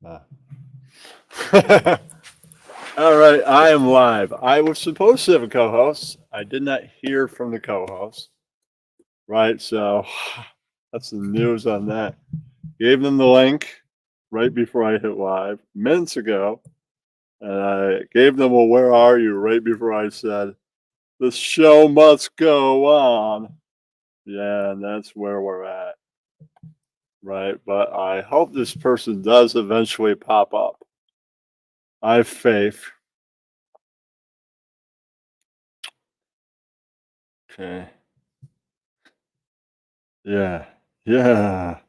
Uh. All right, I am live. I was supposed to have a co-host. I did not hear from the co-host. Right, so that's the news on that. Gave them the link right before I hit live minutes ago, and I gave them a "Where are you?" right before I said the show must go on. Yeah, and that's where we're at. Right, but I hope this person does eventually pop up. I have faith. Okay. Yeah. Yeah.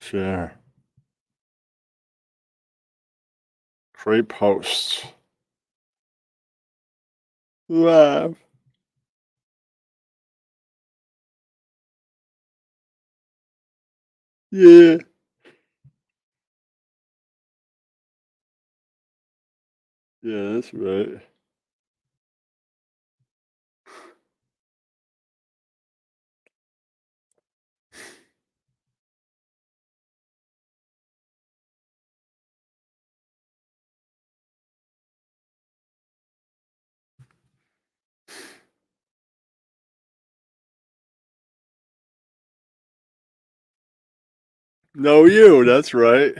Sure. Create posts. Live. Yeah. Yeah, that's right. No, you. That's right.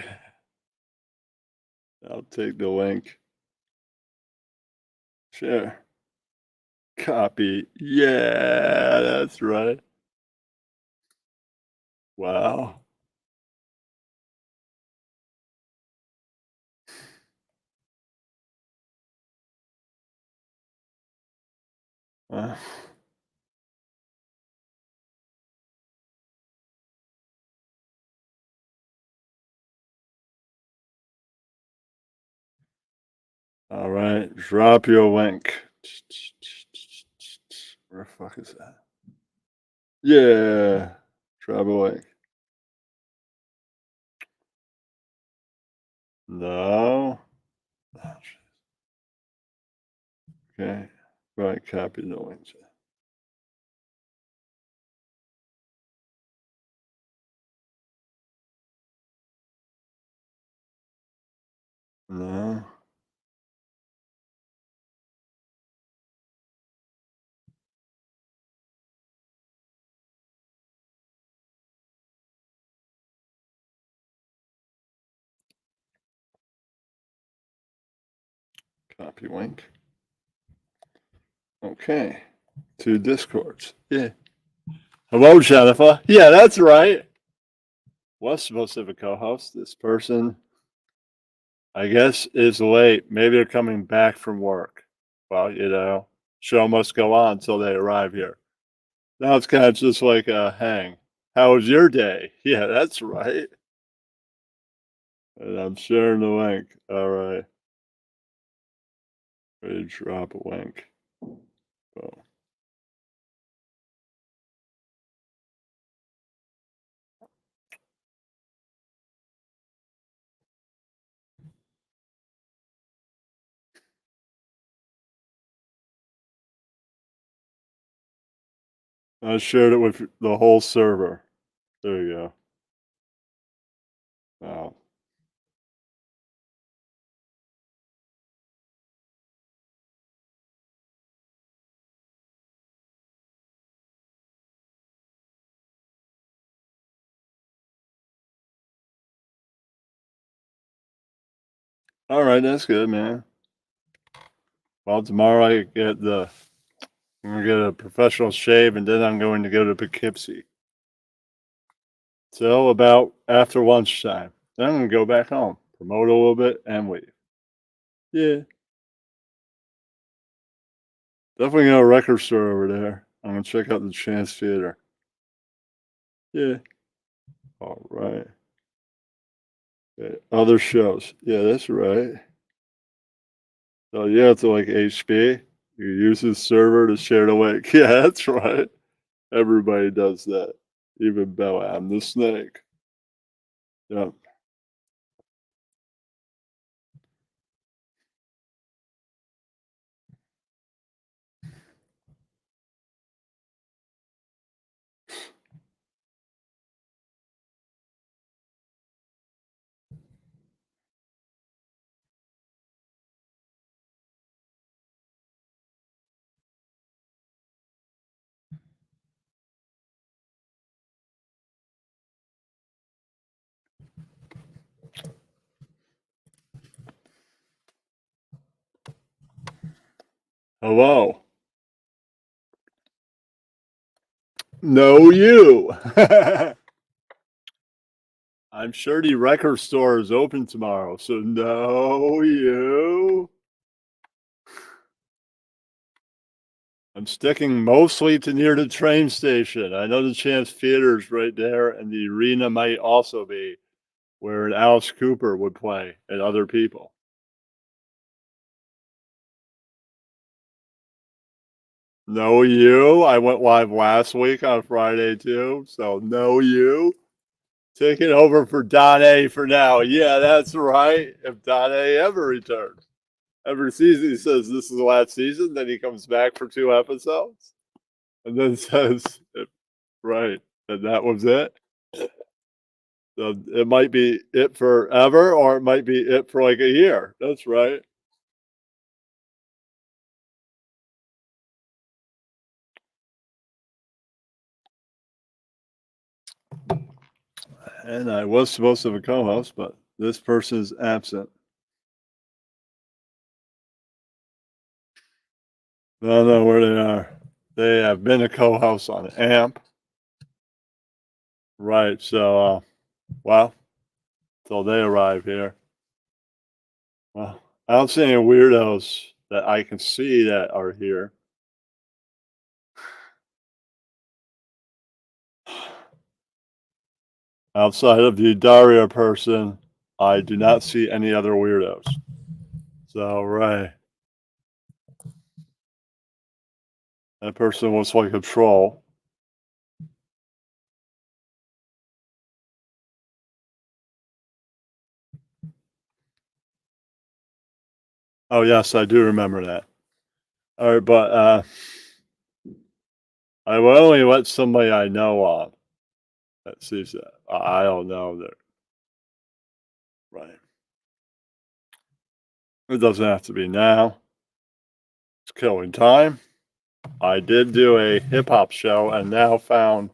I'll take the link. Share. Copy. Yeah, that's right. Wow. Uh, all right. Drop your link. Where the fuck is that? Yeah. Drop a link. No. Oh, okay. Right. Copy the link. No. Copy link. Okay. To Discords. Yeah. Hello, Jennifer. Yeah, that's right. Was supposed to have a co-host. This person, I guess, is late. Maybe they're coming back from work. Well, show must go on until they arrive here. Now it's kind of just like a hang. How was your day? Yeah, that's right. And I'm sharing the link. All right. Ready to drop a link. Boom. I shared it with the whole server. There you go. Wow. All right, that's good, man. Well, tomorrow I'm gonna get a professional shave, and then I'm going to go to Poughkeepsie till about after lunchtime. Then I'm gonna go back home, promote a little bit, and leave. Yeah, definitely got a record store over there. I'm gonna check out the Chance Theater. Yeah. All right. Other shows. Yeah, that's right. So you have to like HB. You use his server to share the link. Yeah, that's right. Everybody does that. Even Bella. I'm the snake. Yeah. Hello. No, you. I'm sure the record store is open tomorrow, so no, you. I'm sticking mostly to near the train station. I know the Chance Theater's right there, and the arena might also be where an Alice Cooper would play and other people. No, you. I went live last week on Friday too, so no, you. Taking over for Don A for now. Yeah, that's right. If Don A ever returns. Every season he says this is the last season, then he comes back for 2 episodes and then says, right, and that was it. So it might be it forever or it might be it for like a year. That's right. And I was supposed to have a co-host, but this person is absent. I don't know where they are. They have been a co-host on AMP. Right. So, well, till they arrive here. Well, I don't see any weirdos that I can see that are here. Outside of the Daria person, I do not see any other weirdos. So, right. That person looks like a troll. Oh, yes, I do remember that. All right, but I will only let somebody I know on that sees that. I don't know that. Right. It doesn't have to be now. It's killing time. I did do a hip hop show and now found,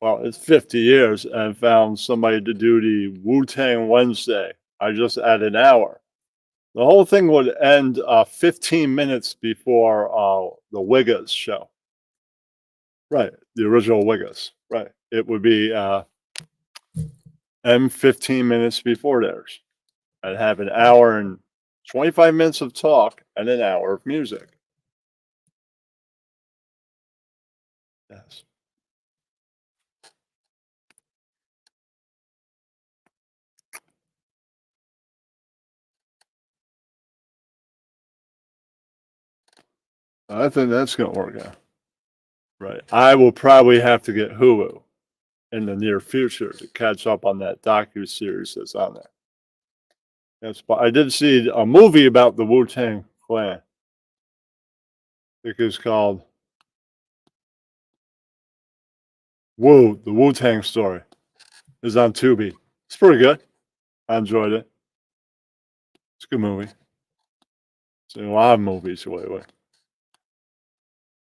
well, it's 50 years and found somebody to do the Wu-Tang Wednesday. I just added an hour. The whole thing would end 15 minutes before the Wiggas show. Right, the original Wiggas. Right. It would be end 15 minutes before theirs. I'd have an hour and 25 minutes of talk and an hour of music. Yes. I think that's going to work out. Right. I will probably have to get Hulu in the near future to catch up on that docu series that's on there. Yes, but I did see a movie about the Wu Tang Clan. I think it's called Wu, the Wu Tang Story. It's on Tubi. It's pretty good. I enjoyed it. It's a good movie. Seen a lot of movies lately.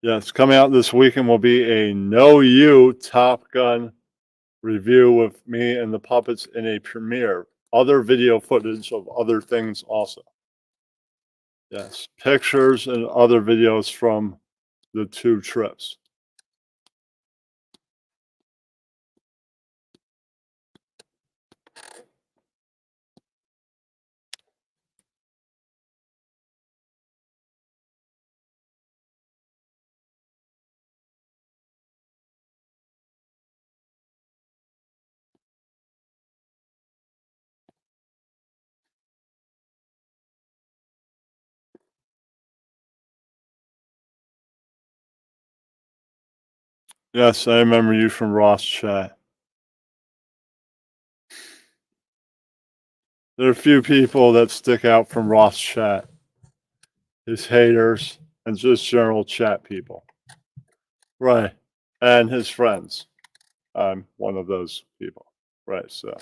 Yeah, it's coming out this weekend. Will be a No You Top Gun review with me and the puppets in a premiere. Other video footage of other things also. Yes, pictures and other videos from the 2 trips. Yes, I remember you from Ross chat. There are a few people that stick out from Ross chat. His haters and just general chat people. Right. And his friends. I'm one of those people. Right. So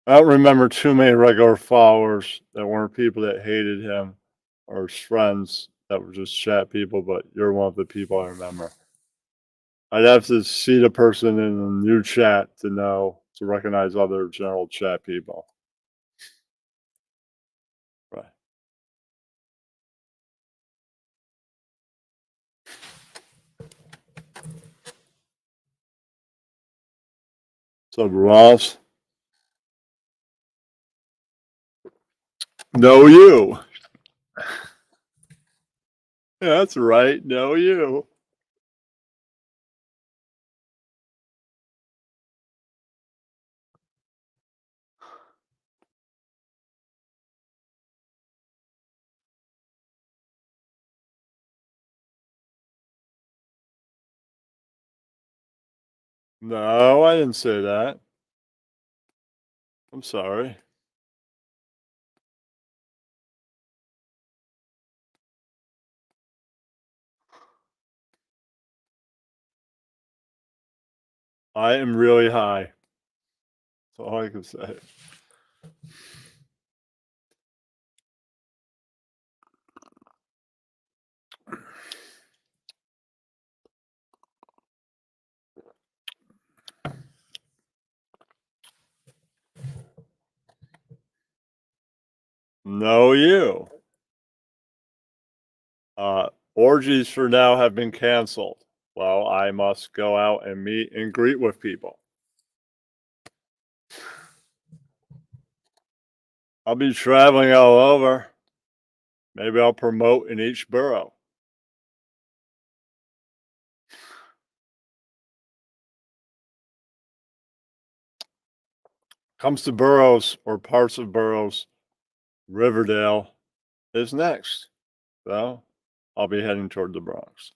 I don't remember too many regular followers that weren't people that hated him or his friends that were just chat people, but you're one of the people I remember. I'd have to see the person in the new chat to know to recognize other general chat people. Right. So Ross, know you. Yeah, that's right. Know you. No, I didn't say that. I'm sorry. I am really high. That's all I can say. Know you. Orgies for now have been canceled. Well, I must go out and meet and greet with people. I'll be traveling all over. Maybe I'll promote in each borough. Comes to boroughs or parts of boroughs, Riverdale is next. So I'll be heading toward the Bronx.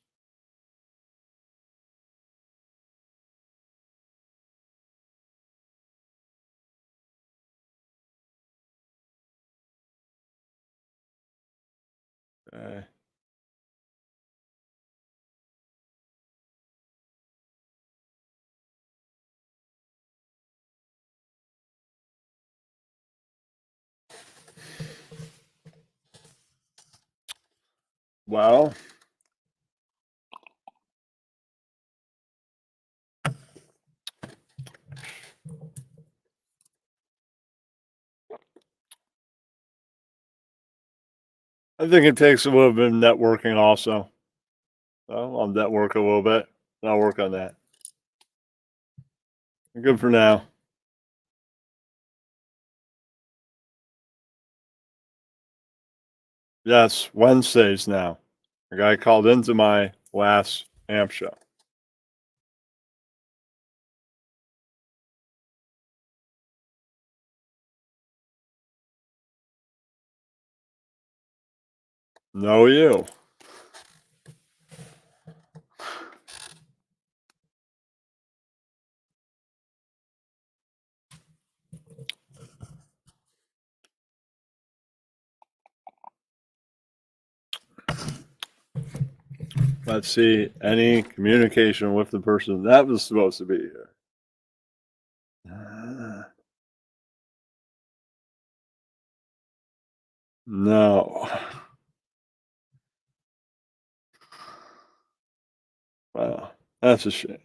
Okay. Well, I think it takes a little bit of networking also. So I'll network a little bit. And I'll work on that. Good for now. Yes, Wednesdays now. A guy called into my last amp show. Know you. Let's see. Any communication with the person that was supposed to be here. No. Wow. That's a shame.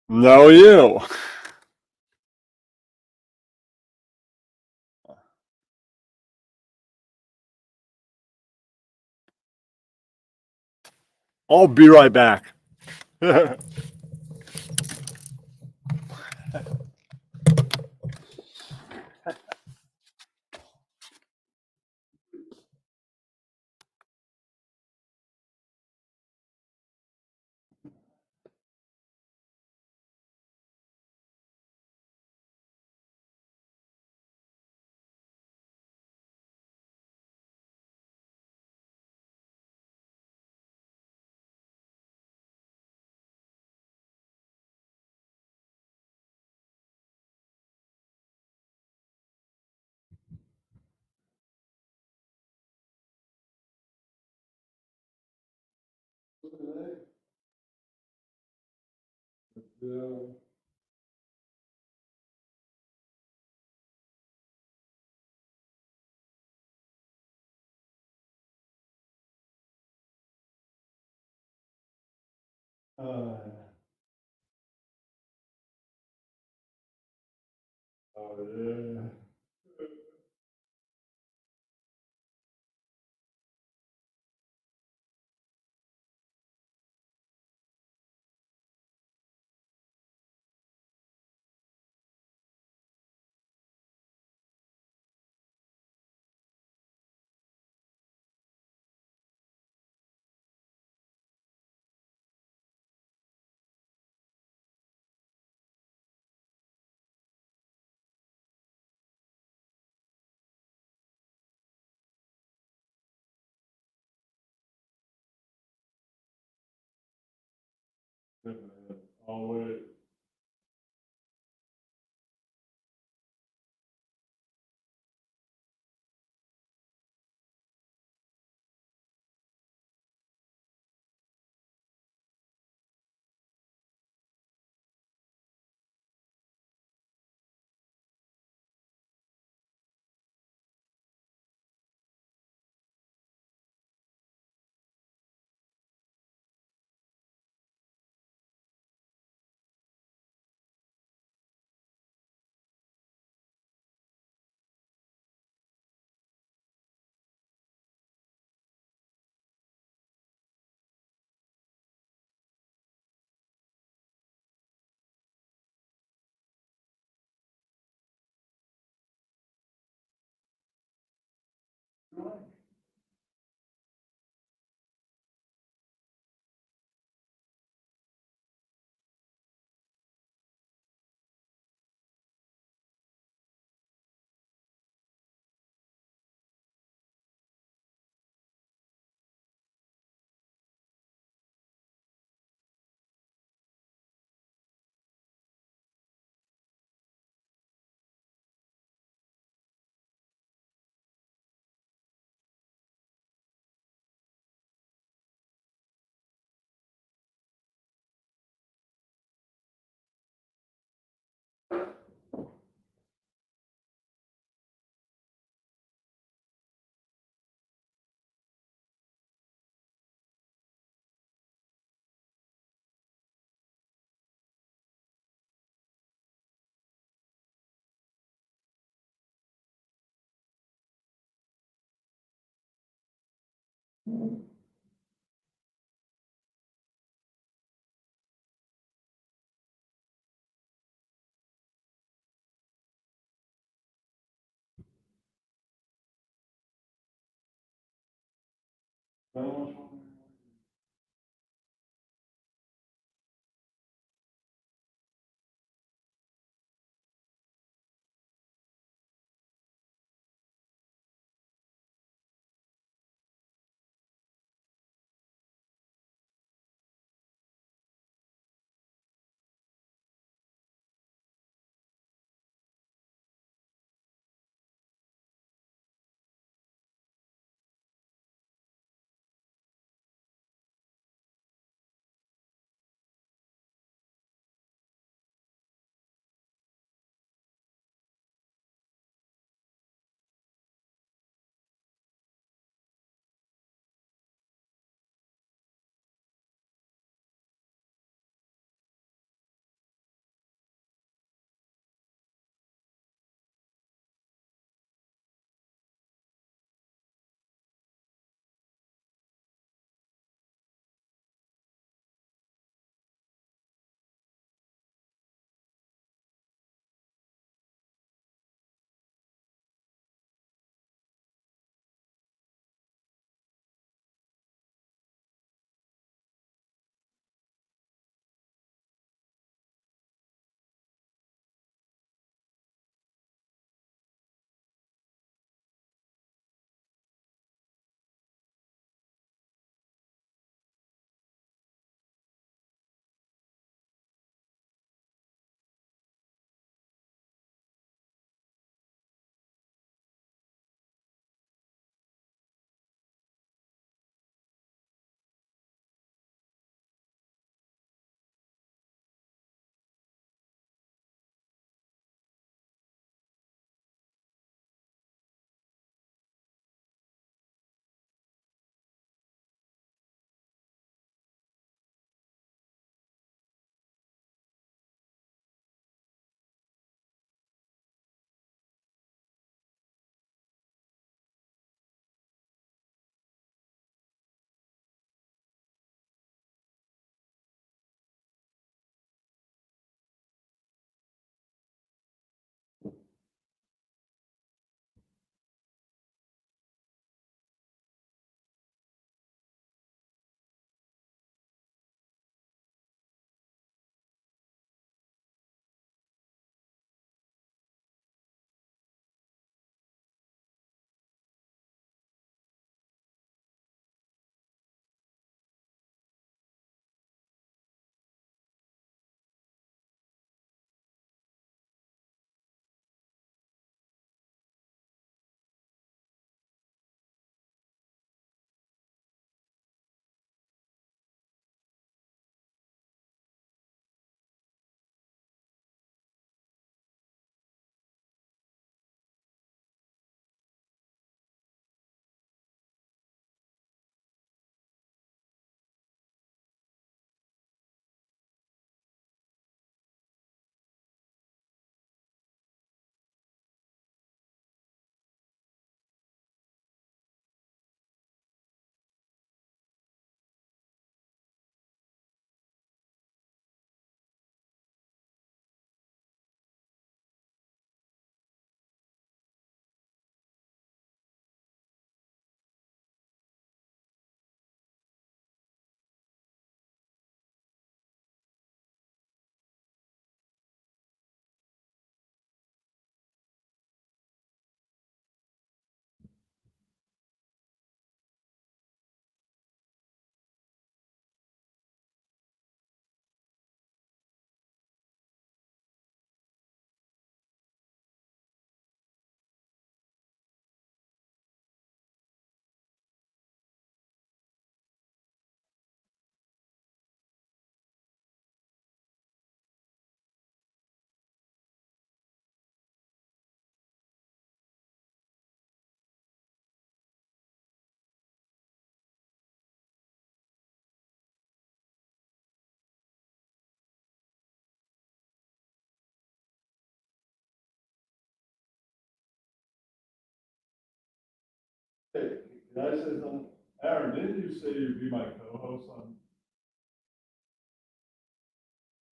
Know you. I'll be right back. Yeah. Uh, oh yeah. Always. Hey, can I say something? Aaron, didn't you say you'd be my co-host on?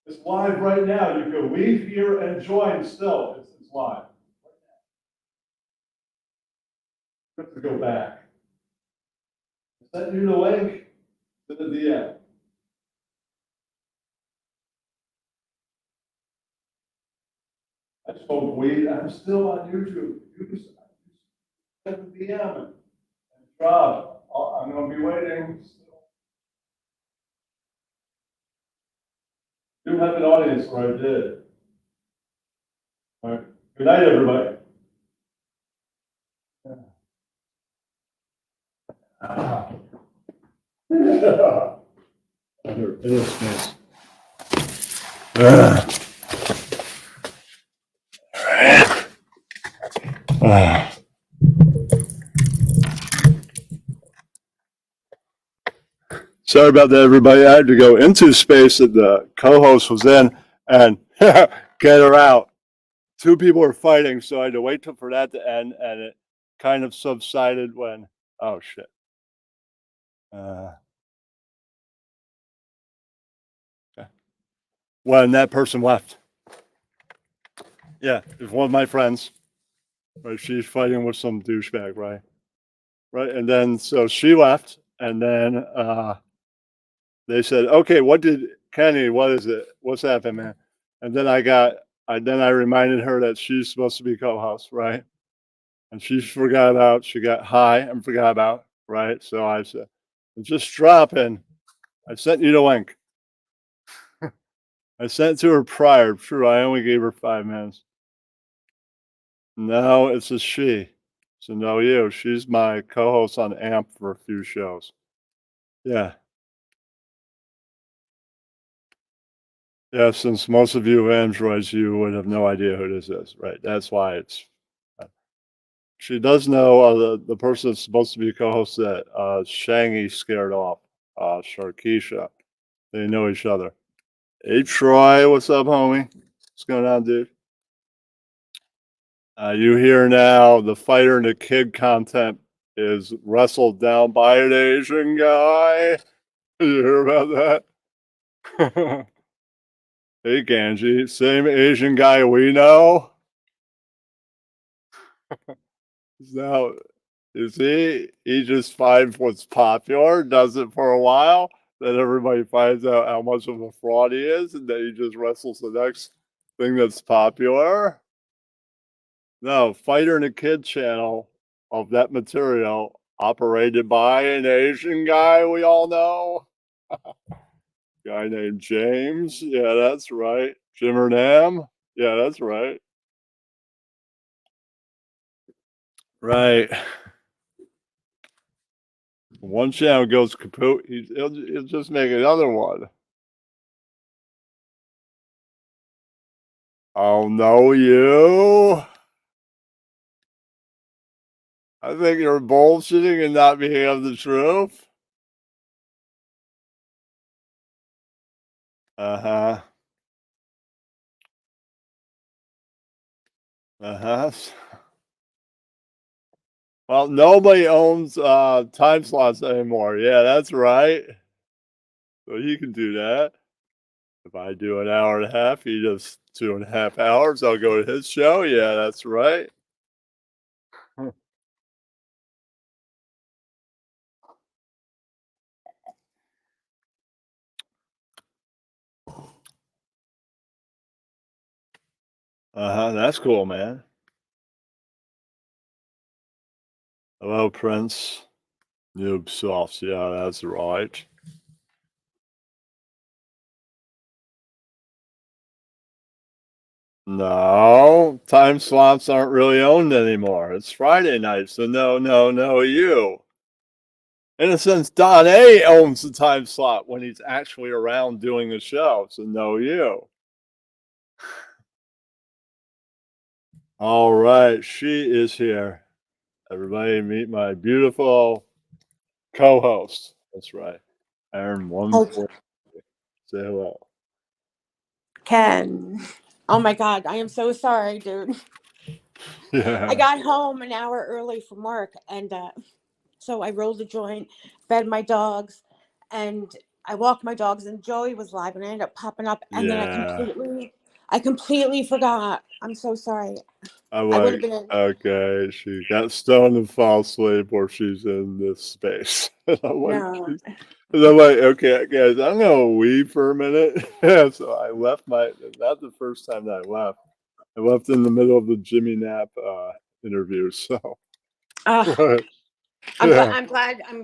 It's live right now. You can leave here and join still. It's live. I have to go back. I sent you the link to the DM. I spoke weed. I'm still on YouTube. You just send the DM and drop. I'm going to be waiting. Do have an audience where I did. All right. Good night, everybody. Under space. Sorry about that, everybody. I had to go into space that the co-host was in and get her out. Two people were fighting, so I had to wait for that to end, and it kind of subsided when, oh shit. Okay. When that person left. Yeah, it's one of my friends. Right, she's fighting with some douchebag, right? Right, and then so she left, and then they said, "Okay, what did Kenny? What is it? What's happening, man?" And then I reminded her that she's supposed to be co-host, right? And she forgot about. She got high and forgot about, right? So I said, "Just drop in." I sent you the link. I sent it to her prior. True, I only gave her 5 minutes. No, it's a she. So no, you. She's my co-host on AMP for a few shows. Yeah. Yeah, since most of you are Androids, you would have no idea who this is, right? That's why it's. She does know the person that's supposed to be a co-host that Shangy scared off, Sharkeisha. They know each other. Hey, Troy, what's up, homie? What's going on, dude? You hear now the fighter and the kid content is wrestled down by an Asian guy. You hear about that? Hey, Ganji, same Asian guy we know. Now, you see, he just finds what's popular, does it for a while, then everybody finds out how much of a fraud he is, and then he just wrestles the next thing that's popular. No, Fighter and a Kid channel of that material operated by an Asian guy we all know. Guy named James. Yeah, that's right. Jimmer Nam. Yeah, that's right. Right. One channel goes kaput, he'll just make another one. Oh, no, you. I think you're bullshitting and not being of the truth. Uh-huh. Uh-huh. Well, nobody owns time slots anymore. Yeah, that's right. So you can do that. If I do an hour and a half, he does 2.5 hours. I'll go to his show. Yeah, that's right. Uh-huh. That's cool, man. Hello, Prince. Noob Softs. Yeah, that's right. No, time slots aren't really owned anymore. It's Friday night, so no, you. In a sense, Don A owns the time slot when he's actually around doing the show, so no, you. All right, she is here. Everybody meet my beautiful co-host. That's right. Aaron 140. Say hello. Ken. Oh my God, I am so sorry, dude. Yeah. I got home an hour early from work and So I rolled a joint, fed my dogs, and I walked my dogs. And Joey was live, and I ended up popping up. And then Yeah. I completely forgot. I'm so sorry. I'm I would have like, been in. okay, she got stoned and fall asleep, or she's in this space. And I'm like, No. okay, guys, I'm gonna leave for a minute. Yeah, so I left not the first time that I left. I left in the middle of the Jimmy Knapp interview. So, Ugh, right, yeah, I'm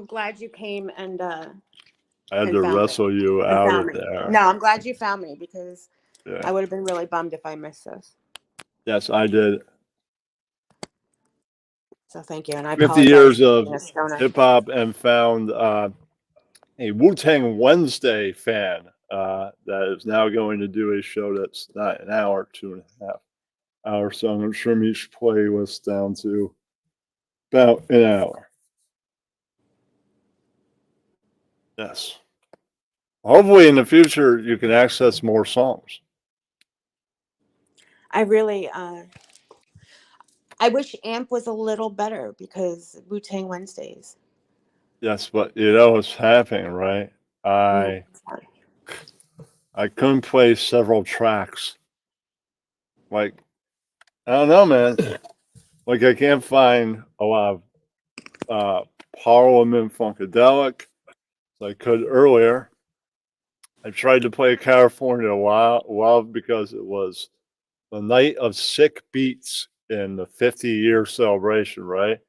glad you came I had and to found me. wrestle you And out found of me. No, there. I'm glad you found me because I Yeah, would have been really bummed if I missed this. yes, I did. So thank you, and I 50 apologize years for of being a stoner. hip hop and found a Wu-Tang Wednesday fan that is now going to do a show that's not an hour, 2.5 hours. So I'm going to trim each playlist down to about an hour. Yes. Hopefully in the future you can access more songs. I really, I wish AMP was a little better because Wu Tang Wednesdays. Yes, but you know what's happening, right? Mm. I couldn't play several tracks. Like, I don't know, man. Like I can't find a lot of Parliament Funkadelic like I could earlier. I tried to play California a while because it was the night of sick beats in the 50-year celebration, right?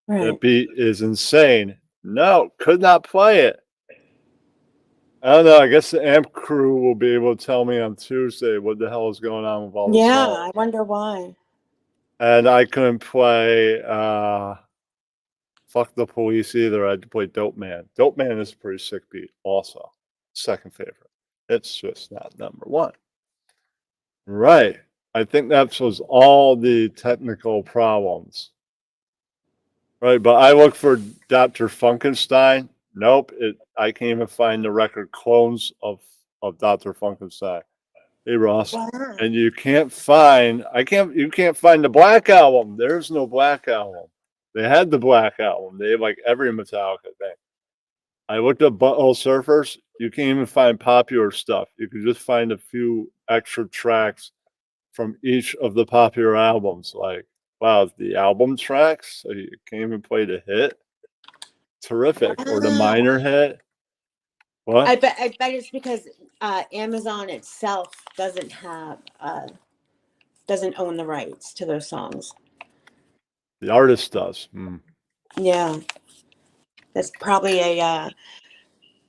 That Right. beat is insane. No, could not play it. I don't know. I guess the amp crew will be able to tell me on Tuesday what the hell is going on with all the Yeah, songs. I wonder why. And I couldn't play Fuck the Police either. I had to play Dope Man. Dope Man is a pretty sick beat, also. Second favorite. It's just not number one. Right. I think that was all the technical problems. Right. But I look for Dr. Funkenstein. Nope. I can't even find the record clones of Dr. Funkenstein. Hey Ross. Wow. And you can't find you can't find the Black Album. There's no Black Album. They had the Black Album. They had like every Metallica thing. I looked up Butthole Surfers. You can't even find popular stuff. You can just find a few extra tracks from each of the popular albums. Like, wow, the album tracks. So you can't even play the hit. Terrific. Or the Wow. minor hit. What? I bet it's because Amazon itself doesn't own the rights to those songs. The artist does. Yeah, that's probably uh,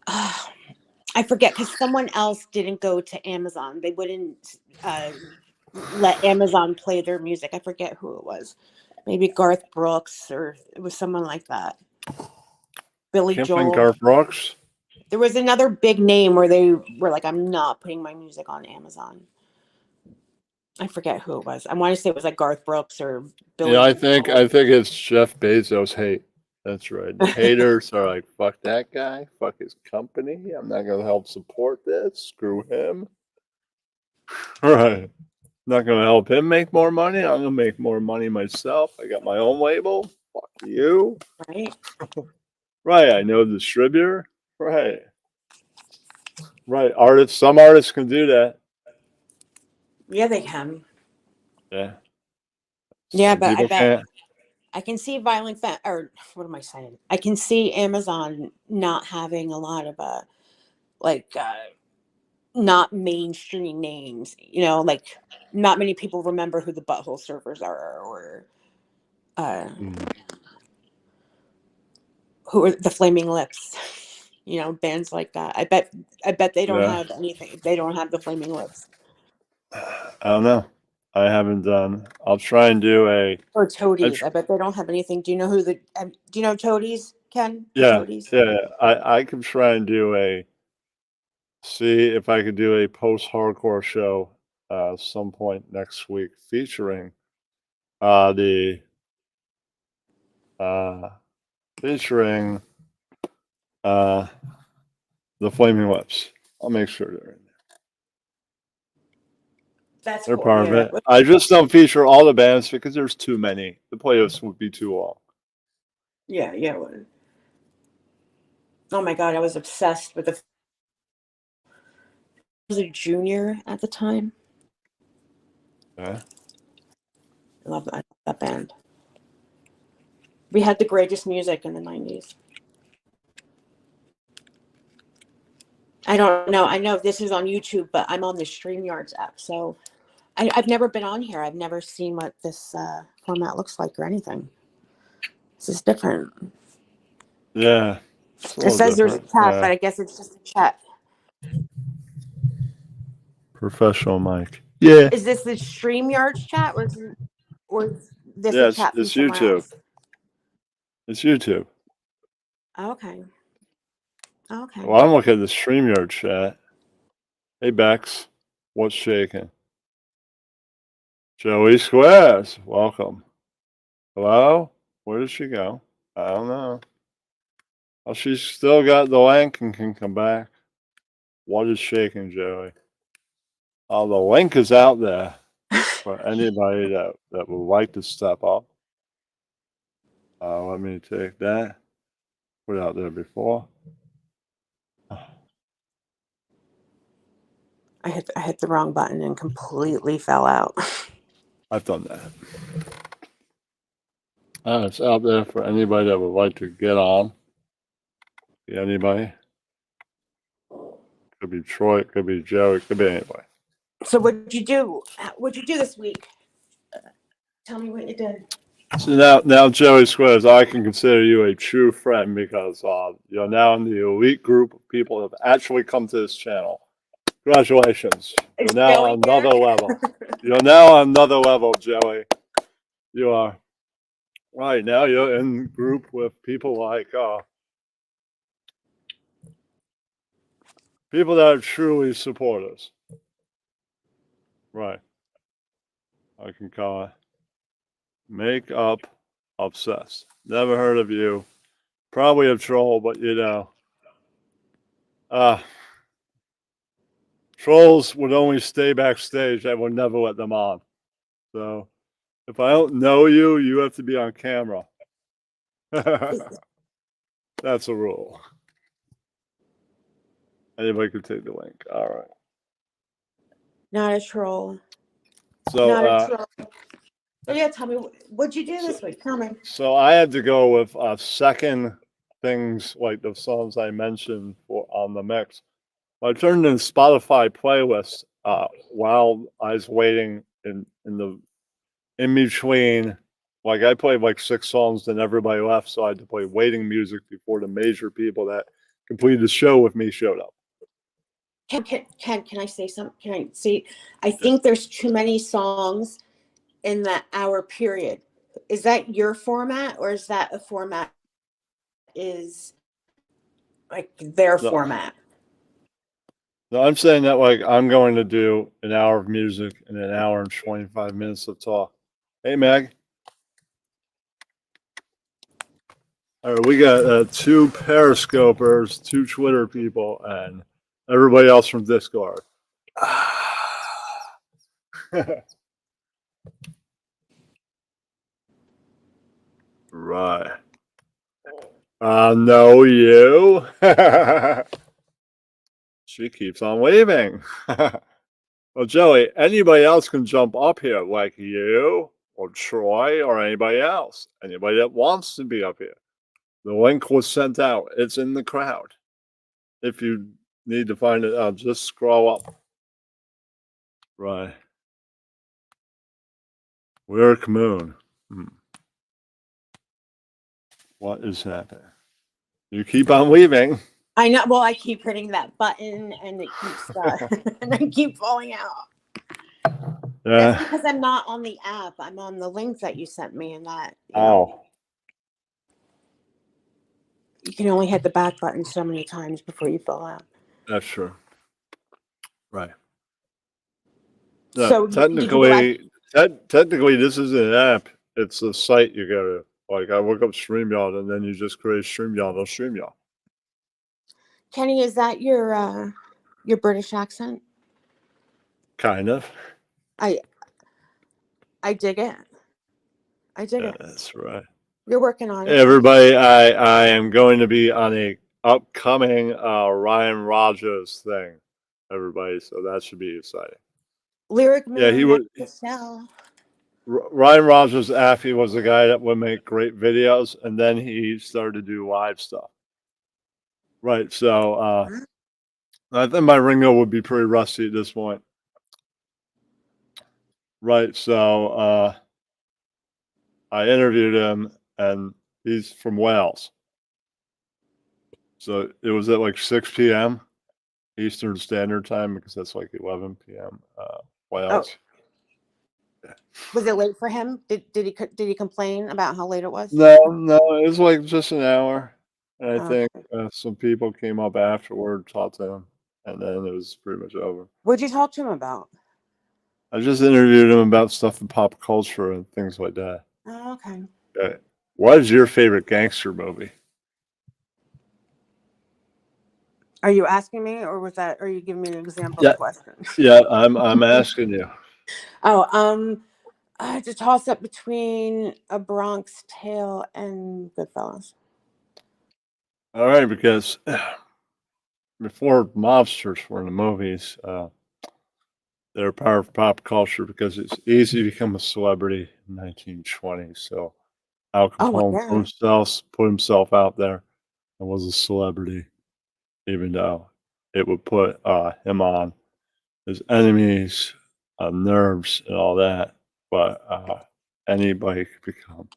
I forget because someone else didn't go to Amazon. They wouldn't let Amazon play their music. I forget who it was. Maybe Garth Brooks or it was someone like that. Billy Can't find Joel. Garth Brooks. There was another big name where they were like, I'm not putting my music on Amazon. I forget who it was. I want to say it was like Garth Brooks or Yeah, Billy Joel. I think it's Jeff Bezos hate. That's right. The haters are like, fuck that guy, fuck his company. I'm not gonna help support this. Screw him. Right. Not gonna help him make more money. I'm gonna make more money myself. I got my own label. Fuck you. Right? Right. I know the distributor. Right. Right. Artists. Some artists can do that. Yeah, they can. Yeah. Yeah, Some but I people bet can't. I can see or what am I saying? I can see Amazon not having a lot of like not mainstream names, like not many people remember who the Butthole Surfers are or uh who are the Flaming Lips. Bands like that. I bet they don't Yeah. have anything. They don't have the Flaming Lips. I don't know. I haven't done. I'll try and do a. Or I Toadies. tr- I bet they don't have anything. Do you know do you know Toadies, Ken? The yeah. Toadies? Yeah. I can try and do a. See if I could do a post-hardcore show some point next week featuring the uh, featuring uh, the Flaming Lips. I'll make sure they're in there. That's They're cool. part of Yeah. it. I just don't feature all the bands because there's too many. The playlist would be too long. Yeah, yeah. Oh my God, I was obsessed with the. I was a junior at the time. Okay. I love that band. We had the greatest music in the 90s. I don't know. I know this is on YouTube, but I'm on the StreamYards app. So I've never been on here. I've never seen what this format looks like or anything. This is different. Yeah. It's a It little says there's a different. chat, but I guess it's just a chat. Professional mic. Yeah. Is this the StreamYards chat or is this Yeah, a chat from it's somewhere YouTube. else? It's YouTube. Okay. Okay. Well, I'm looking at the StreamYard chat. Hey, Bex. What's shaking? Joey Squares. Welcome. Hello? Where did she go? I don't know. Oh, she's still got the link and can come back. What is shaking, Joey? Oh, the link is out there for anybody that would like to step up. Let me take that. Put it out there before. I hit the wrong button and completely fell out. I've done that. It's out there for anybody that would like to get on. Anybody? Could be Troy, it could be Joe, it could be anybody. So what'd you do? What'd you do this week? Tell me what you did. So now, Joey Squares, I can consider you a true friend because you're now in the elite group of people that have actually come to this channel. Congratulations. You're now on another level. You're now on another level, Joey. You are. Right now, you're in group with people like people that are truly supporters. Right. I can call it makeup obsessed. Never heard of you. Probably a troll, but trolls would only stay backstage. I would never let them on. So if I don't know you, you have to be on camera. That's a rule. Anybody could take the link. All right. Not a troll. So Not a troll. So yeah, tell me what'd you do this week? Tell me. So I had to go with second things like the songs I mentioned on the mix. I turned in Spotify playlist while I was waiting in between. Like I played like 6 songs, then everybody left, so I had to play waiting music before the major people that completed the show with me showed up. Can I say something? Can I see? I think there's too many songs in that hour period. Is that your format or is that a format is like their format? No, I'm saying that like I'm going to do an hour of music and an hour and 25 minutes of talk. Hey, Meg. All right, we got 2 Periscopers, 2 Twitter people, and everybody else from Discord. Right. Know you. She keeps on waving. Well, Joey, anybody else can jump up here, like you or Troy or anybody else. Anybody that wants to be up here. The link was sent out. It's in the crowd. If you need to find it out, just scroll up. Right. Lyric Moon. What is happening? You keep on leaving. I know. Well, I keep hitting that button and it keeps and I keep falling out. Yeah. That's because I'm not on the app. I'm on the link that you sent me, and that. You can only hit the back button so many times before you fall out. That's true. Right. So technically, this is an app. It's a site you go to. Like I look up StreamYard, and then you just create StreamYard on StreamYard. Kenny, is that your British accent? Kind of. I dig it. I dig it. That's right. You're working on it. Everybody, I am going to be on a upcoming Ryan Rogers thing, everybody. So that should be exciting. Lyric Yeah, he Man, would. Michelle. Ryan Rogers Affy was the guy that would make great videos, and then he started to do live stuff. Right. So I think my Ringo would be pretty rusty at this point. Right. So I interviewed him, and he's from Wales. So it was at like 6 p.m. Eastern Standard Time because that's like 11 p.m. Oh, Wales. was it late for him? Did he complain about how late it was? No, it was like just an hour. And I think Okay. some people came up afterward, talked to him, and then it was pretty much over. What'd you talk to him about? I just interviewed him about stuff in pop culture and things like that. Oh, okay. What is your favorite gangster movie? Are you asking me, or are you giving me an example Yeah, of the question? yeah, I'm asking you. Oh, I had to toss up between A Bronx Tale and Goodfellas. All right, because before mobsters were in the movies, they're part of pop culture because it's easy to become a celebrity in 1920s. So Al Oh, well, Capone yeah. put himself out there and was a celebrity, even though it would put him on his enemies' nerves and all that. But anybody could become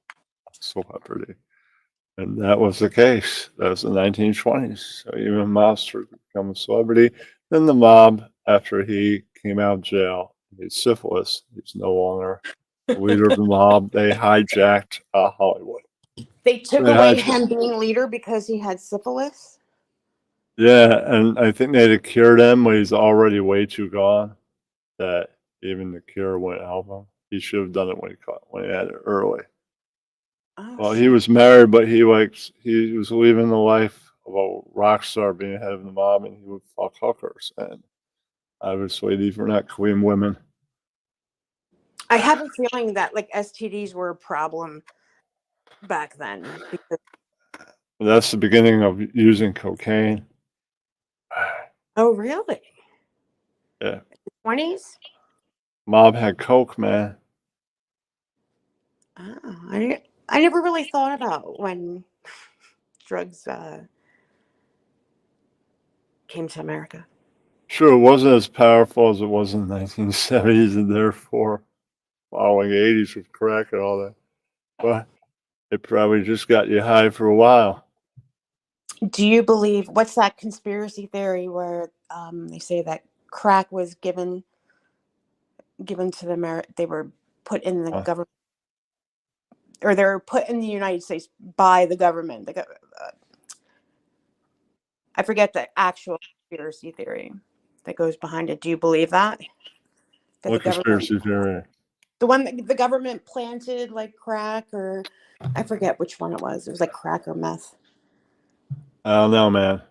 a celebrity. And that was the case. That was the 1920s. So even a mobster could become a celebrity. Then the mob, after he came out of jail, he had syphilis. He's no longer the leader of the mob. They hijacked Hollywood. They took They away hijacked. him being leader because he had syphilis. Yeah, and I think they had cured him, but he's already way too gone. That even the cure wouldn't help him. He should have done it when he had it early. Oh, Well, he shit. was married, but he was living the life of a rock star, being head of the mob, and he would fuck hookers. And obviously, these were not clean women. I have a feeling that like STDs were a problem back then because. That's the beginning of using cocaine. Oh, really? Yeah, 20s? mob had coke, man. Oh, I never really thought about when drugs came to America. Sure, it wasn't as powerful as it was in the 1970s, and therefore following 80s with crack and all that. But it probably just got you high for a while. Do you believe what's that conspiracy theory where they say that crack was given to they were put in the Uh, government, or they were put in the United States by the government. I forget the actual conspiracy theory that goes behind it. Do you believe that the what government, conspiracy theory? the one that the government planted like crack, or I forget which one it was. It was like crack or meth. I don't know, man.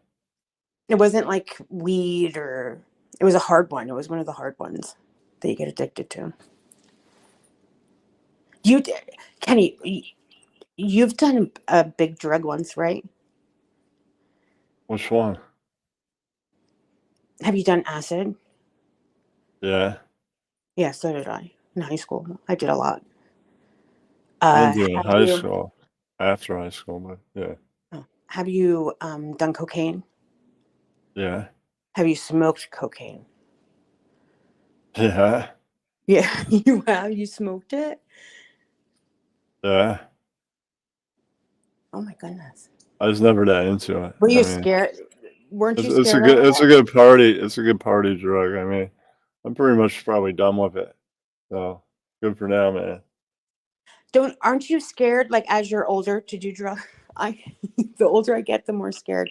It wasn't like weed, or it was a hard one. It was one of the hard ones that you get addicted to. You, Kenny, you've done a big drug once, right? Which one? Have you done acid? Yeah, Yeah, so did I in high school. I did a lot. I didn't do it in Have high you? school. After high school, but yeah, Oh, have you done cocaine? yeah, Have you smoked cocaine? yeah, Yeah, you have. You smoked it? yeah. Oh my goodness. I was never that into it. Were I you mean, scared? Weren't you it's a scared of good it? party. It's a good party drug. I mean, I'm pretty much probably done with it. So good for now, man. Aren't you scared, like, as you're older, to do drugs? I The older I get, the more scared.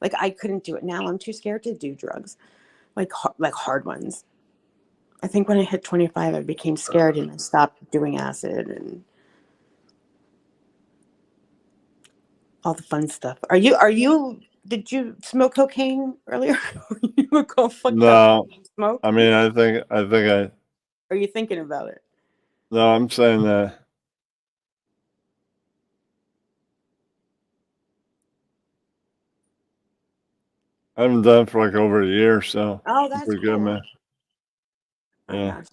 Like, I couldn't do it now. I'm too scared to do drugs, like hard ones. I think when I hit 25, I became scared and I stopped doing acid and all the fun stuff. Did you smoke cocaine earlier? You were all fucked up. No, Smoke? I mean, Are you thinking about it? no, I'm saying that I haven't done it for like over a year, so Oh, that's pretty good, cool. man. Oh, Yeah. gosh.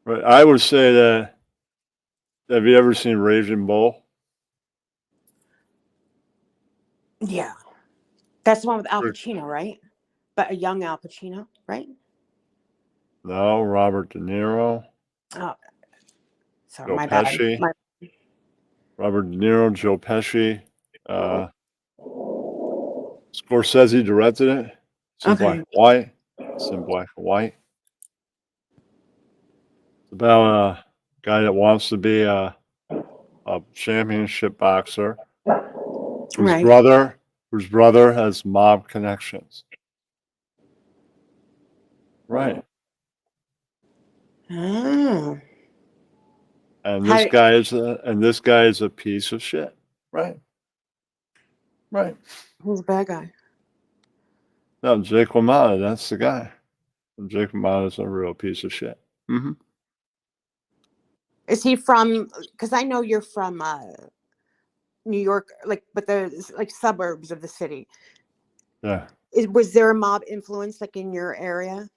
But I would say that, have you ever seen Raging Bull? Yeah. That's the one with Al Or- Pacino, right? But a young Al Pacino, right? No, Robert De Niro, Oh, sorry, Joe my bad. Pesci. Robert De Niro, Joe Pesci. Uh, Scorsese directed it. It's in black Okay. and white. It's in black and white. It's about a guy that wants to be a championship boxer whose Right. brother has mob connections. Right. Oh. And How, this guy is a piece of shit. Right. Right. who's the bad guy? No, Jake LaMotta, that's the guy. And Jake LaMotta is a real piece of shit. Mm-hmm. Is he from? Because I know you're from New York, like, but the like suburbs of the city. Yeah. Was there a mob influence like in your area?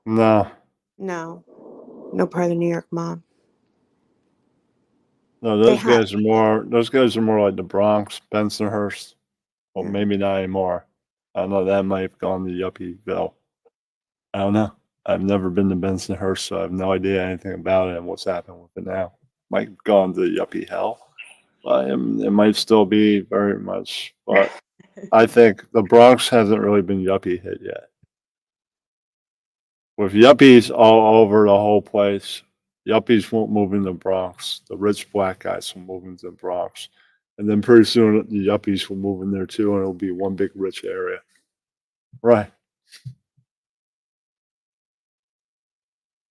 No. No, no part of the New York mob. No, They had. those guys are more like the Bronx, Bensonhurst. Well, Yeah. maybe not anymore. I don't know, that might have gone to Yuppieville. I don't know. I've never been to Bensonhurst, so I have no idea anything about it and what's happened with it now. Might have gone to Yuppie hell. But it might still be very much. But I think the Bronx hasn't really been Yuppie hit yet. With Yuppies all over the whole place, Yuppies won't move in the Bronx. The rich black guys will move into the Bronx. And then pretty soon the Yuppies will move in there too, and it'll be one big rich area. Right.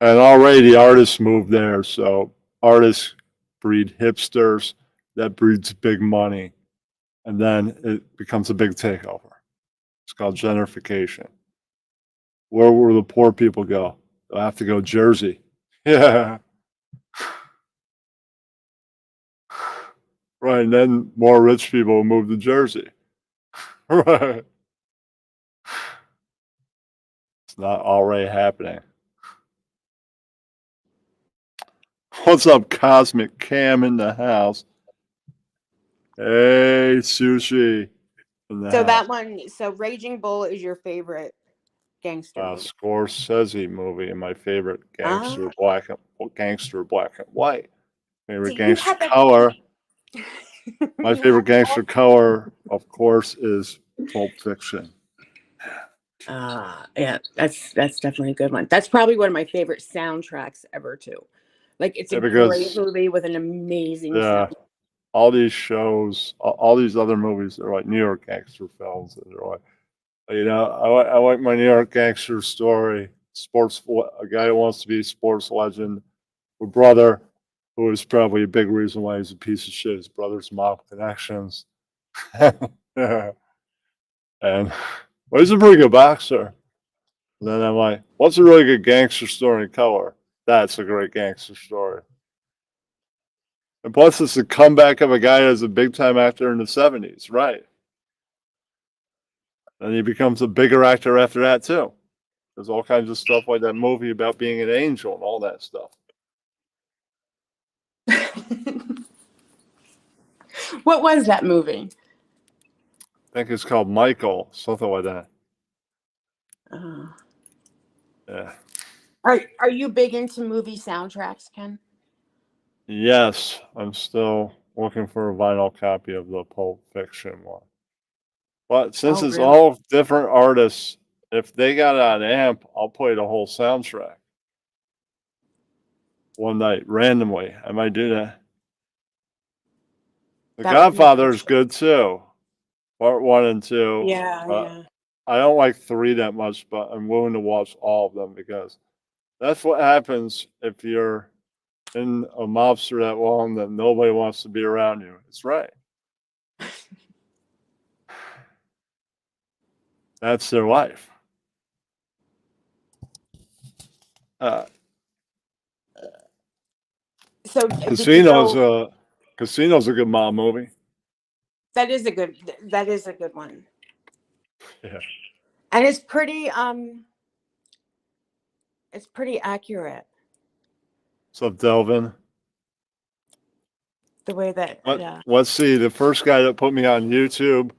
And already the artists moved there, so artists breed hipsters, that breeds big money, and then it becomes a big takeover. It's called gentrification. Where will the poor people go? They'll have to go Jersey. Yeah. Right. And then more rich people will move to Jersey. Right. It's not already happening. What's up, Cosmic Cam in the house? Hey, Sushi in the So house. that one. So Raging Bull is your favorite gangster movie. Scorsese movie and my favorite Ah. black and white. So Favorite you gangster have a. color. My You have favorite gangster all. color, of course, is Pulp Fiction. Yeah, that's definitely a good one. That's probably one of my favorite soundtracks ever too. Like it's a Yeah, great because movie with an amazing yeah, sound. all these shows, all these other movies are like New York gangster films. And they're like, I like my New York gangster story. A guy who wants to be a sports legend. A brother who is probably a big reason why he's a piece of shit. His brother's mob connections. Yeah. And well, he's a pretty good boxer. And then I'm like, what's a really good gangster story in color? That's a great gangster story. And plus, it's the comeback of a guy that's a big time actor in the 70s, right? And he becomes a bigger actor after that, too. There's all kinds of stuff like that movie about being an angel and all that stuff. What was that movie? I think it's called Michael, something like that. Uh, Yeah. are you big into movie soundtracks, Ken? Yes, I'm still looking for a vinyl copy of the Pulp Fiction one. But since Oh, it's really? all different artists, if they got an amp, I'll play the whole soundtrack one night randomly. I might do that. The That would be Godfather is nice. good too. Part one and two. Yeah, yeah. I don't like three that much, but I'm willing to watch all of them because that's what happens if you're in a mobster that long that nobody wants to be around you. It's right. That's their life. Uh, So did you Casino's go? a Casino's a good mob movie. That is a good. That is a good one. Yeah. And it's pretty accurate So Delvin. the way that Let's see. The first guy that put me on YouTube,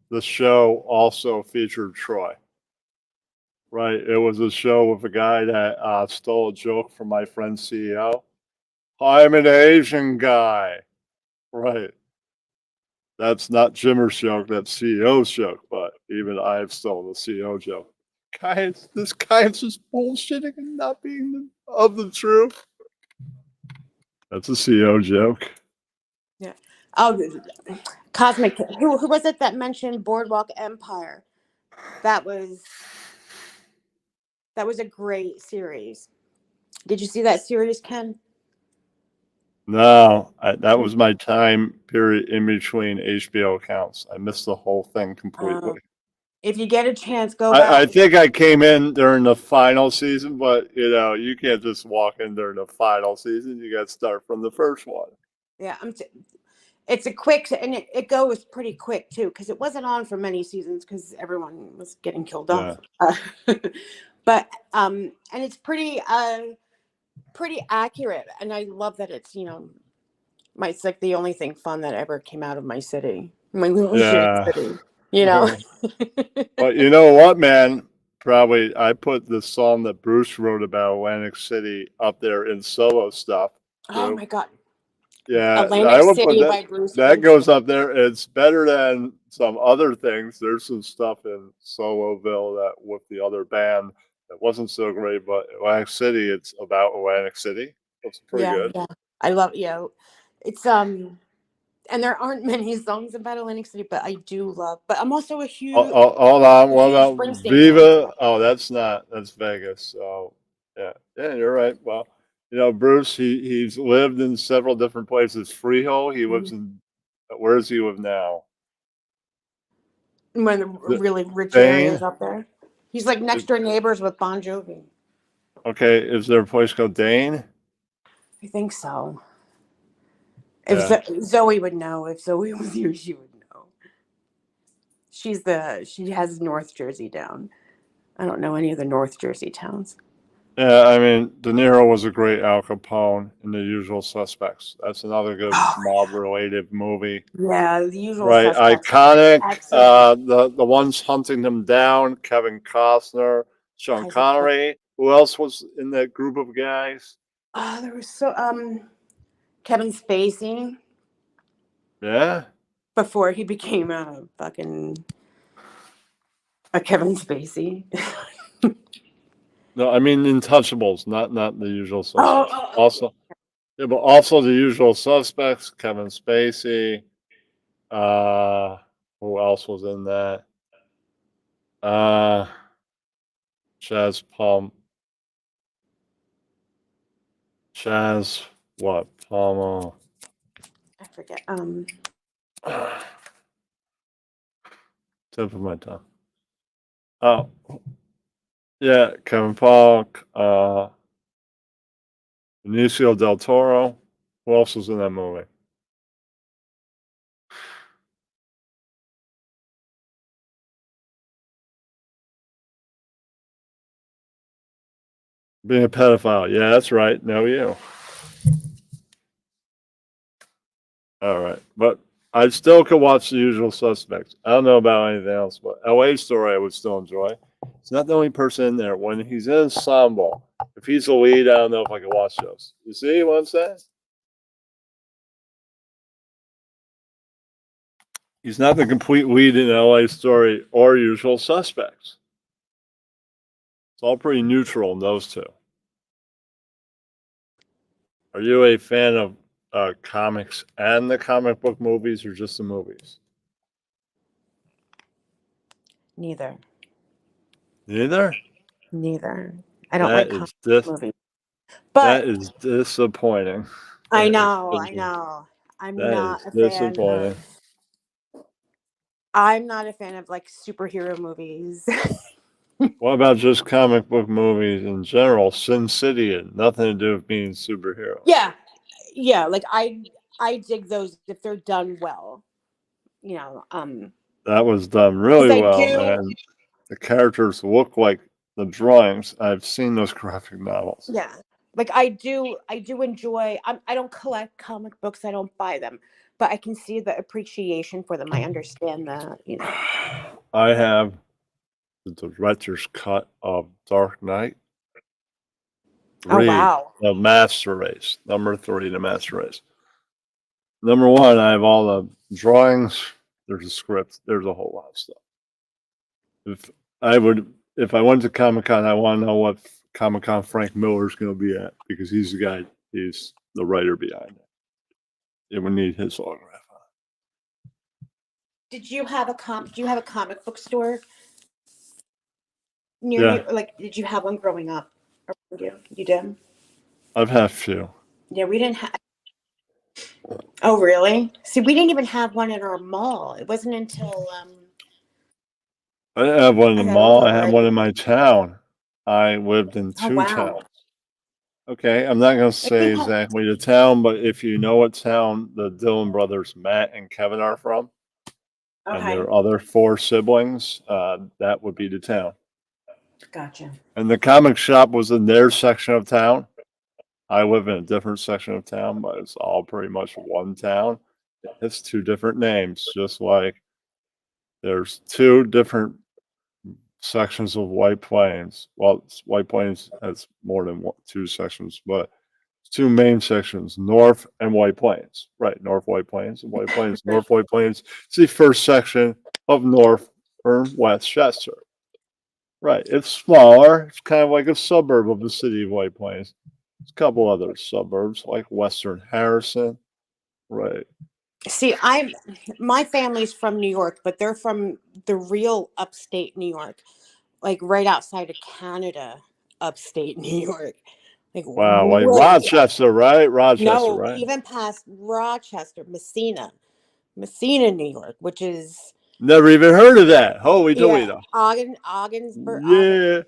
the show also featured Troy. Right. It was a show with a guy that stole a joke from my friend's CEO. I'm an Asian guy. Right. That's not Jimmer's joke. That's CEO's joke. But even I've stolen the CEO joke. Guys, this guy is just bullshitting and not being of the truth. That's a CEO joke. yeah. Oh, Cosmic. Who was it that mentioned Boardwalk Empire? That was a great series. Did you see that series, Ken? No, that was my time period in between HBO accounts. I missed the whole thing completely. If you get a chance, go I back. think I came in during the final season, but you can't just walk in during the final season. You got to start from the first one. Yeah, it's a quick, and it goes pretty quick too, because it wasn't on for many seasons because everyone was getting killed Yeah. off. But and it's pretty accurate, and I love that it's it's like the only thing fun that ever came out of my city, my little shitty Yeah. city. You know. But you know what, man? Probably I put the song that Bruce wrote about Atlantic City up there in solo stuff. Oh Too. my God. Yeah, I Atlantic will put City that. by Bruce That goes Springsteen. up there. It's better than some other things. There's some stuff in Soloville that with the other band that wasn't so great, but Atlantic City, it's about Atlantic City. It's pretty Yeah, good. yeah. I love it's and there aren't many songs about Atlantic City, but I do love. But I'm also a huge, Hold on. What huge about Springsteen fan. Viva? Oh, that's Vegas. So yeah, you're right. Well, Bruce, he's lived in several different places. Freehold, he lives in. Where does he live now? One of the The- really rich areas Dane. up there. He's like next door neighbors with Bon Jovi. Okay, is there a place called Dane? I think so. If Yeah. Zoe would know, if Zoe was here, she would know. She has North Jersey down. I don't know any of the North Jersey towns. Yeah, I mean, De Niro was a great Al Capone in The Usual Suspects. That's another good Oh, mob-related movie. yeah, The Usual Right, Suspects. iconic. Excellent. The ones hunting them down, Kevin Costner, Sean Kaiser. Connery. Who else was in that group of guys? There was Kevin Spacey Yeah. before he became a Kevin Spacey. No, I mean Intouchables, not The Usual Oh, Suspects. Also, yeah, but also The Usual Suspects, Kevin Spacey. Who else was in that? Uh, Chaz Palm, Chaz, what? Palmer. I forget. Tip of my tongue. Oh, yeah, Kevin Falk, Benicio del Toro. Who else was in that movie? Being a pedophile. Yeah, that's right. No, you. All right. But I still could watch The Usual Suspects. I don't know about anything else, but LA Story I would still enjoy. He's not the only person in there. When he's in ensemble, if he's the lead, I don't know if I can watch those. You see what I'm saying? He's not the complete lead in LA Story or Usual Suspects. It's all pretty neutral in those two. Are you a fan of comics and the comic book movies or just the movies? Neither. Neither? I don't That like is comic movies. But that is disappointing. I That is know, I disappointing. know. I'm That not is a fan disappointing. of. I'm not a fan of like superhero movies. What about just comic book movies in general? Sin City and nothing to do with being superheroes. Yeah, yeah. Like I dig those if they're done well. You know. That was done Because really I well, do, man. The characters look like the drawings. I've seen those graphic novels. yeah. Like I do enjoy. I don't collect comic books. I don't buy them, but I can see the appreciation for them. I understand the. I have the director's cut of Dark Knight. Oh 3, wow. the Master Race. Number 3, the Master Race. Number 1, I have all the drawings. There's a script. There's a whole lot of stuff. If I went to Comic Con, I want to know what Comic Con Frank Miller's going to be at, because he's the guy. He's the writer behind it. It would need his autograph. Did you have a comic book store near Yeah, you? Like, did you have one growing up? Or you did? I've had a few. Yeah, we didn't have. Oh, really? See, we didn't even have one in our mall. It wasn't until I didn't have one in I the got mall. I older. had one in my town. I lived in Oh, 2 wow. towns. Okay, I'm not going to Like we say had. exactly the town, but if you know what town the Dillon brothers, Matt and Kevin, are from, and Okay, their other 4 siblings, that would be the town. gotcha. And the comic shop was in their section of town. I live in a different section of town, but it's all pretty much one town. It's 2 different names, just like there's 2 different sections of White Plains. Well, White Plains has more than 2 sections, but 2 main sections, North and White Plains. Right, North White Plains and White Plains. North White Plains. It's the first section of North or Westchester. Right, it's smaller. It's kind of like a suburb of the city of White Plains. There's a couple other suburbs like Western Harrison. Right. See, my family's from New York, but they're from the real upstate New York, like right outside of Canada, upstate New York, like Wow, like way up. Rochester, right? Rochester, No, right? even past Rochester, Messina, New York, which is Never even heard of that. Holy yeah, Toledo. Ogdensburg, Yeah.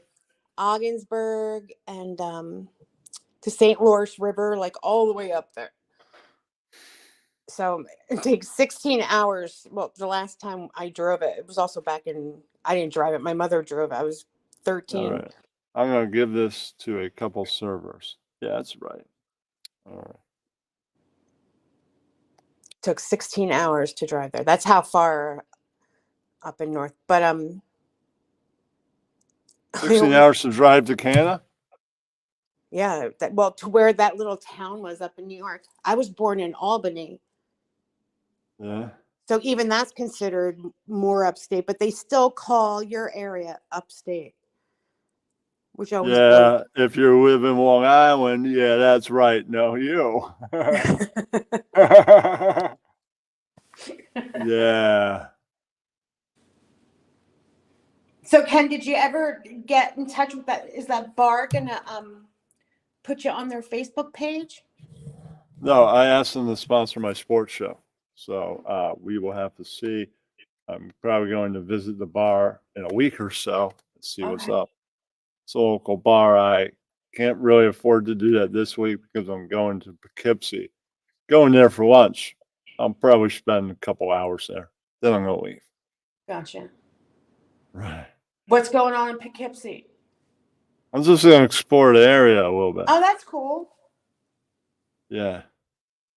Ogdensburg, and to St. Lawrence River, like all the way up there. So it takes 16 hours. Well, the last time I drove it, it was also back in, I didn't drive it. My mother drove it. I was All 13. right. I'm going to give this to a couple servers. Yeah, that's right. All right. Took 16 hours to drive there. That's how far up in north. But I 16 always, hours to drive to Canada? yeah, well, to where that little town was up in New York. I was born in Albany. Yeah. So even that's considered more upstate, but they still call your area upstate, which always blows. Yeah, if you live in Long Island, yeah, that's right. No, you. Yeah. So Ken, did you ever get in touch with that? Is that bar gonna put you on their Facebook page? No, I asked them to sponsor my sports show. So we will have to see. I'm probably going to visit the bar in a week or so and see what's Okay. up. It's a local bar. I can't really afford to do that this week because I'm going to Poughkeepsie. Going there for lunch. I'll probably spend a couple hours there. Then I'm going to leave. Gotcha. Right. What's going on in Poughkeepsie? I'm just going to explore the area a little bit. Oh, that's cool. Yeah.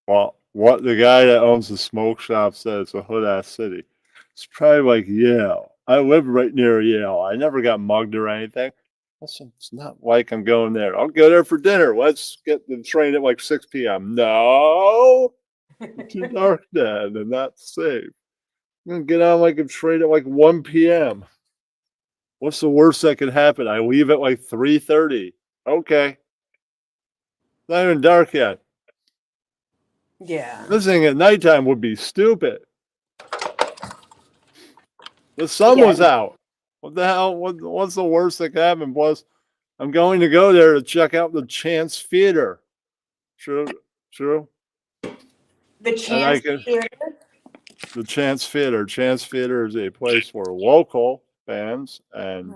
Well, what the guy that owns the smoke shop said, it's a hood ass city. It's probably like Yale. I live right near Yale. I never got mugged or anything. Listen, it's not like I'm going there. I'll go there for dinner. Let's get the train at like 6 p.m. No, it's too dark then and not safe. I'm gonna get on like a train at like 1 p.m. What's the worst that could happen? I leave at like 3:30. Okay. It's not even dark yet. Yeah. Listening at nighttime would be stupid. The sun Yeah. was out. What the hell? What's the worst that could happen? Plus, I'm going to go there to check out the Chance Theater. True, true. The And I Chance can Theater. the Chance Theater. Chance Theater is a place where local bands and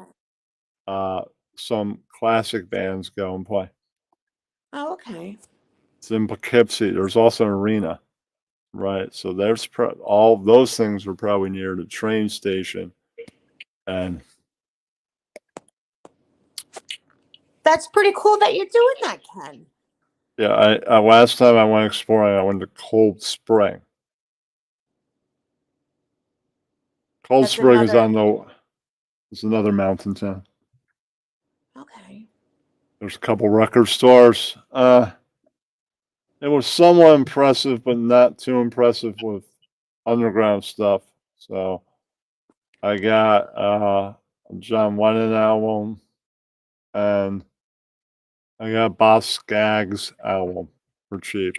uh, some classic bands go and play. Oh, okay. It's in Poughkeepsie. There's also an arena. right? So there's all those things were probably near the train station, and That's pretty cool that you're doing that, Ken. yeah, I last time I went exploring, I went to Cold Spring. Cold That's Spring is another. on the. It's another mountain town. Okay. There's a couple record stores. It was somewhat impressive, but not too impressive with underground stuff. So I got a John Lennon album, and I got Boss Skaggs album for cheap.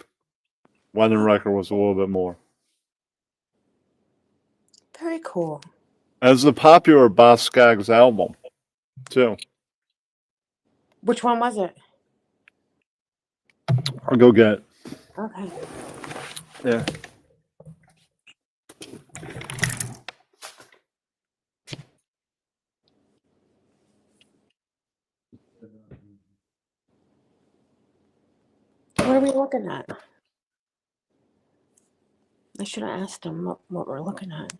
Lennon record was a little bit more. Very cool. As the popular Boss Skaggs album, too. Which one was it? I'll go get it. Okay. Yeah. What are we looking at? I should have asked him what we're looking at.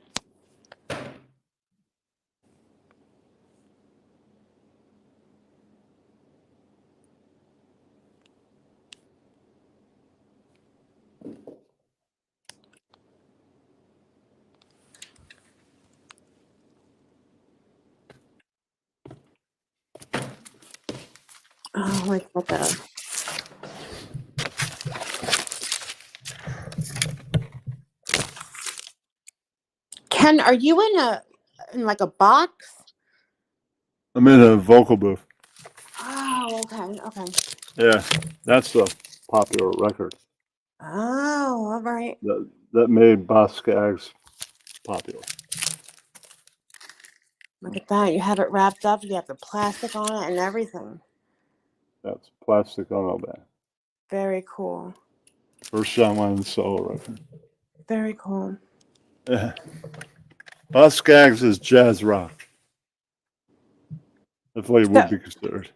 Oh, wait, what the? Ken, are you in like a box? I'm in a vocal booth. Oh, okay, okay. Yeah, that's the popular record Oh, all right. that made Boss Skaggs popular. Look at that. You have it wrapped up. You have the plastic on it and everything. That's plastic on all that. Very cool. First John Lennon solo record. Very cool. Yeah. Boss Skaggs is jazz rock. That's what it would be considered.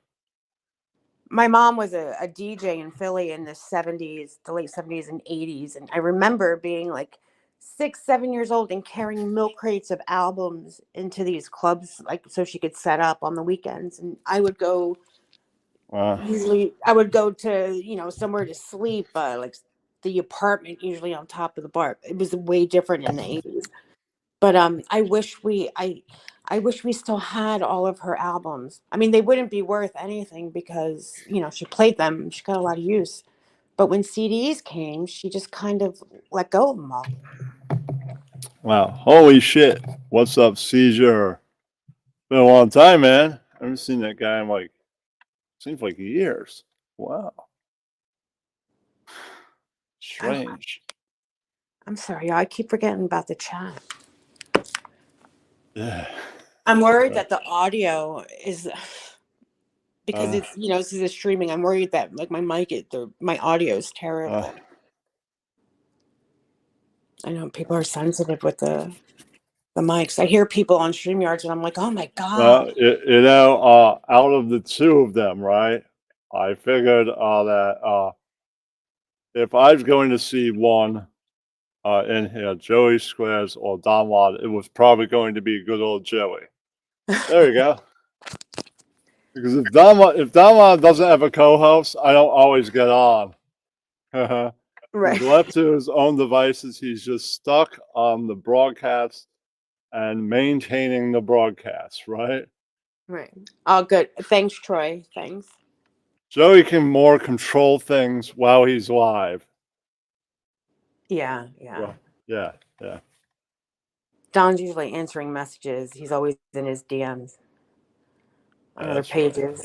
My mom was a DJ in Philly in the 70s, the late 70s and 80s. And I remember being like 6, 7 years old and carrying milk crates of albums into these clubs, like so she could set up on the weekends. And I would go, usually I would go to, somewhere to sleep, like the apartment, usually on top of the bar. It was way different in the 80s. But I wish we still had all of her albums. I mean, they wouldn't be worth anything because, she played them. She got a lot of use. But when CDs came, she just kind of let go of them all. Wow. Holy shit. What's up, Seizure? Been a long time, man. I haven't seen that guy in seems like years. Wow. Strange. I'm sorry, I keep forgetting about the chat. Yeah. I'm worried that the audio is because it's this is a streaming. I'm worried that like my my audio is terrible. I know people are sensitive with the mics. I hear people on StreamYards and I'm like, oh my God. Out of the two of them, right? I figured that if I was going to see one in here, Joey Squares or Don Watt, it was probably going to be good old Joey. There you go. Because if Don doesn't have a co-host, I don't always get on. Right. He's left to his own devices. He's just stuck on the broadcast and maintaining the broadcast, right? Right. Oh, good. Thanks, Troy. Thanks. Joey can more control things while he's live. Yeah. Well, yeah. Don's usually answering messages. He's always in his DMs on other pages,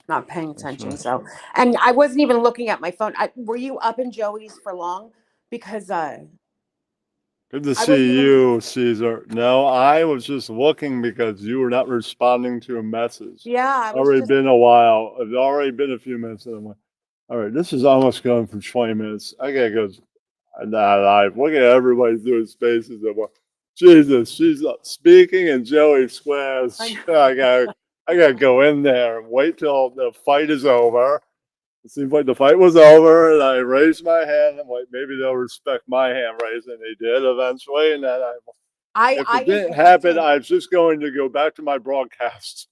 not paying attention. Right. So, and I wasn't even looking at my phone. Were you up in Joey's for long? Because good to see you, Caesar. No, I was just looking because you were not responding to a message. Yeah, been a while. It's already been a few minutes, and I'm like, all right, this is almost going for 20 minutes. I gotta go. Live. Look at everybody doing spaces. I'm like, Jesus, she's speaking and Joey Squares. I gotta go in there and wait till the fight is over. it seemed like the fight was over, and I raised my hand. I'm like, maybe they'll respect my hand raised, and they did eventually. And then if I it didn't happen, I was just going to go back to my broadcast.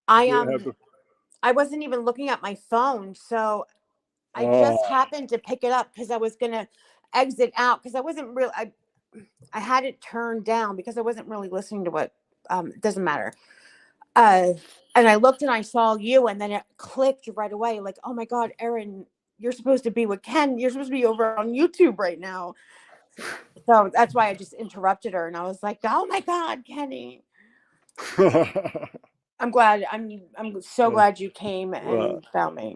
I wasn't even looking at my phone, so I just happened to pick it up because I was gonna exit out because I wasn't real. I had it turned down because I wasn't really listening to what. It doesn't matter. And I looked and I saw you, and then it clicked right away. Like, oh my God, Erin, you're supposed to be with Ken. You're supposed to be over on YouTube right now. So that's why I just interrupted her, and I was like, oh my God, Kenny. I'm glad. I'm so glad you came and found me.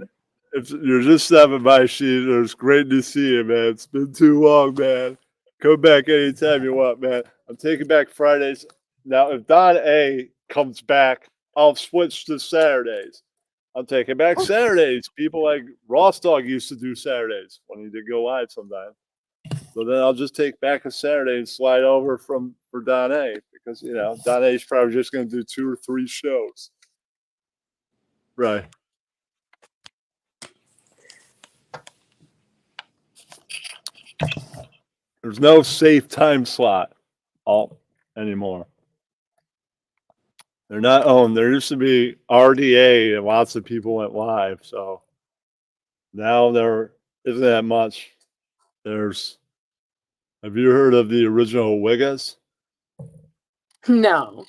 If you're just stopping by, Sheet, it was great to see you, man. It's been too long, man. Come back anytime you want, man. I'm taking back Fridays. Now, if Don A comes back, I'll switch to Saturdays. I'm taking back Saturdays. People like Ross Dog used to do Saturdays when he did go live sometimes. So then I'll just take back a Saturday and slide over for Don A because, you know, Don A is probably just going to do 2 or 3 shows. Right. There's no safe time slot anymore. They're not owned. There used to be RDA and lots of people went live. So now there isn't that much. Have you heard of the original Wiggas? No.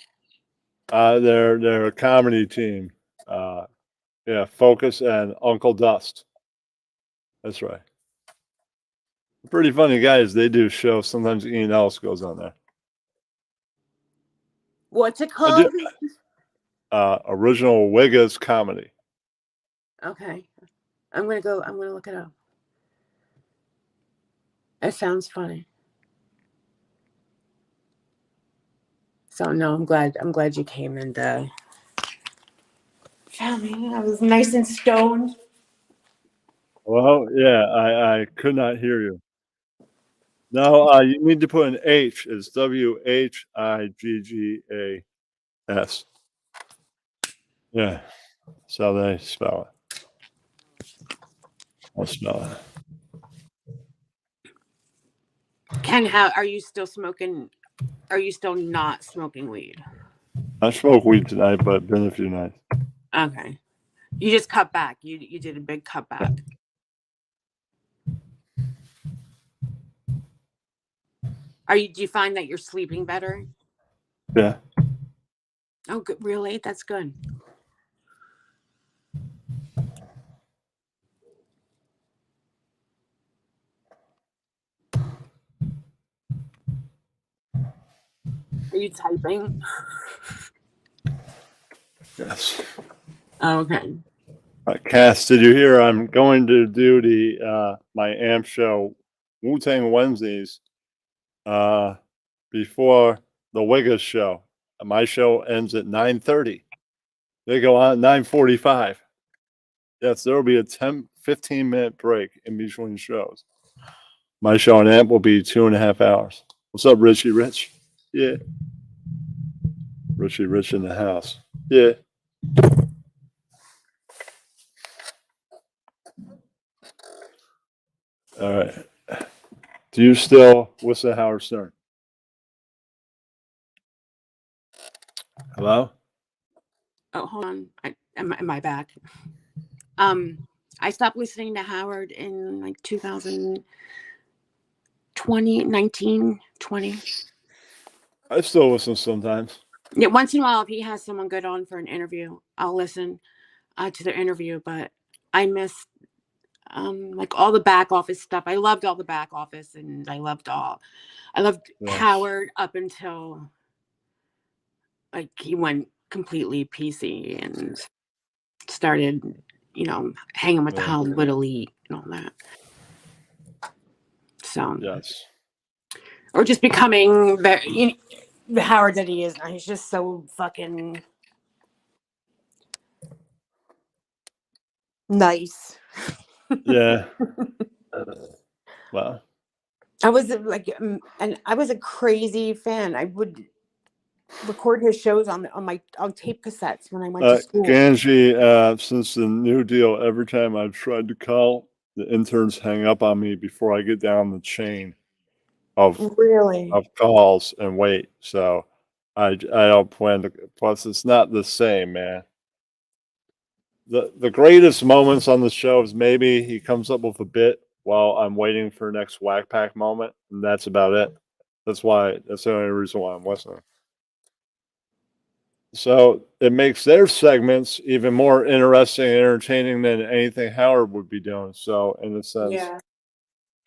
They're a comedy team. Focus and Uncle Dust. That's right. Pretty funny guys. They do shows. Sometimes Ian Ellis goes on there. What's it called? Original Wiggas comedy. Okay. I'm gonna look it up. It sounds funny. So no, I'm glad you came and found me. I was nice and stoned. Well, yeah, I could not hear you. No, you need to put an H. It's WHIGGAS. Yeah, that's how they spell it. I'll spell it. Ken, how are you still smoking? Are you still not smoking weed? I smoked weed tonight, but it's been a few nights. Okay. You just cut back. You did a big cut back. Do you find that you're sleeping better? Yeah. Oh, good. Really? That's good. Are you typing? Yes. Okay. Cass, did you hear? I'm going to do my AMP show, Wu-Tang Wednesdays, before the Wiggers show. My show ends at 9:30. They go on at 9:45. Yes, there will be a 15-minute break in between shows. My show on AMP will be 2.5 hours. What's up, Richie Rich? Yeah. Richie Rich in the house. Yeah. All right. Do you still listen to Howard Stern? Hello? Oh, hold on. Am I back? I stopped listening to Howard in like 2020, 19, 20. I still listen sometimes. Yeah, once in a while, if he has someone good on for an interview, I'll listen to their interview. But I miss like all the back office stuff. I loved all the back office, and I loved Howard up until like he went completely PC and started, hanging with the Hollywood elite and all that. So yes, or just becoming the Howard that he is now. He's just so fucking nice. Yeah. Wow. I was like, and I was a crazy fan. record his shows on tape cassettes when I went to school. Ganji, since the New Deal, every time I've tried to call, the interns hang up on me before I get down the chain of Really? calls and wait. So I don't plan to. Plus, it's not the same, man. The greatest moments on the show is maybe he comes up with a bit while I'm waiting for next whack pack moment, and that's about it. That's the only reason why I'm listening. So it makes their segments even more interesting and entertaining than anything Howard would be doing. So in a sense, Yeah.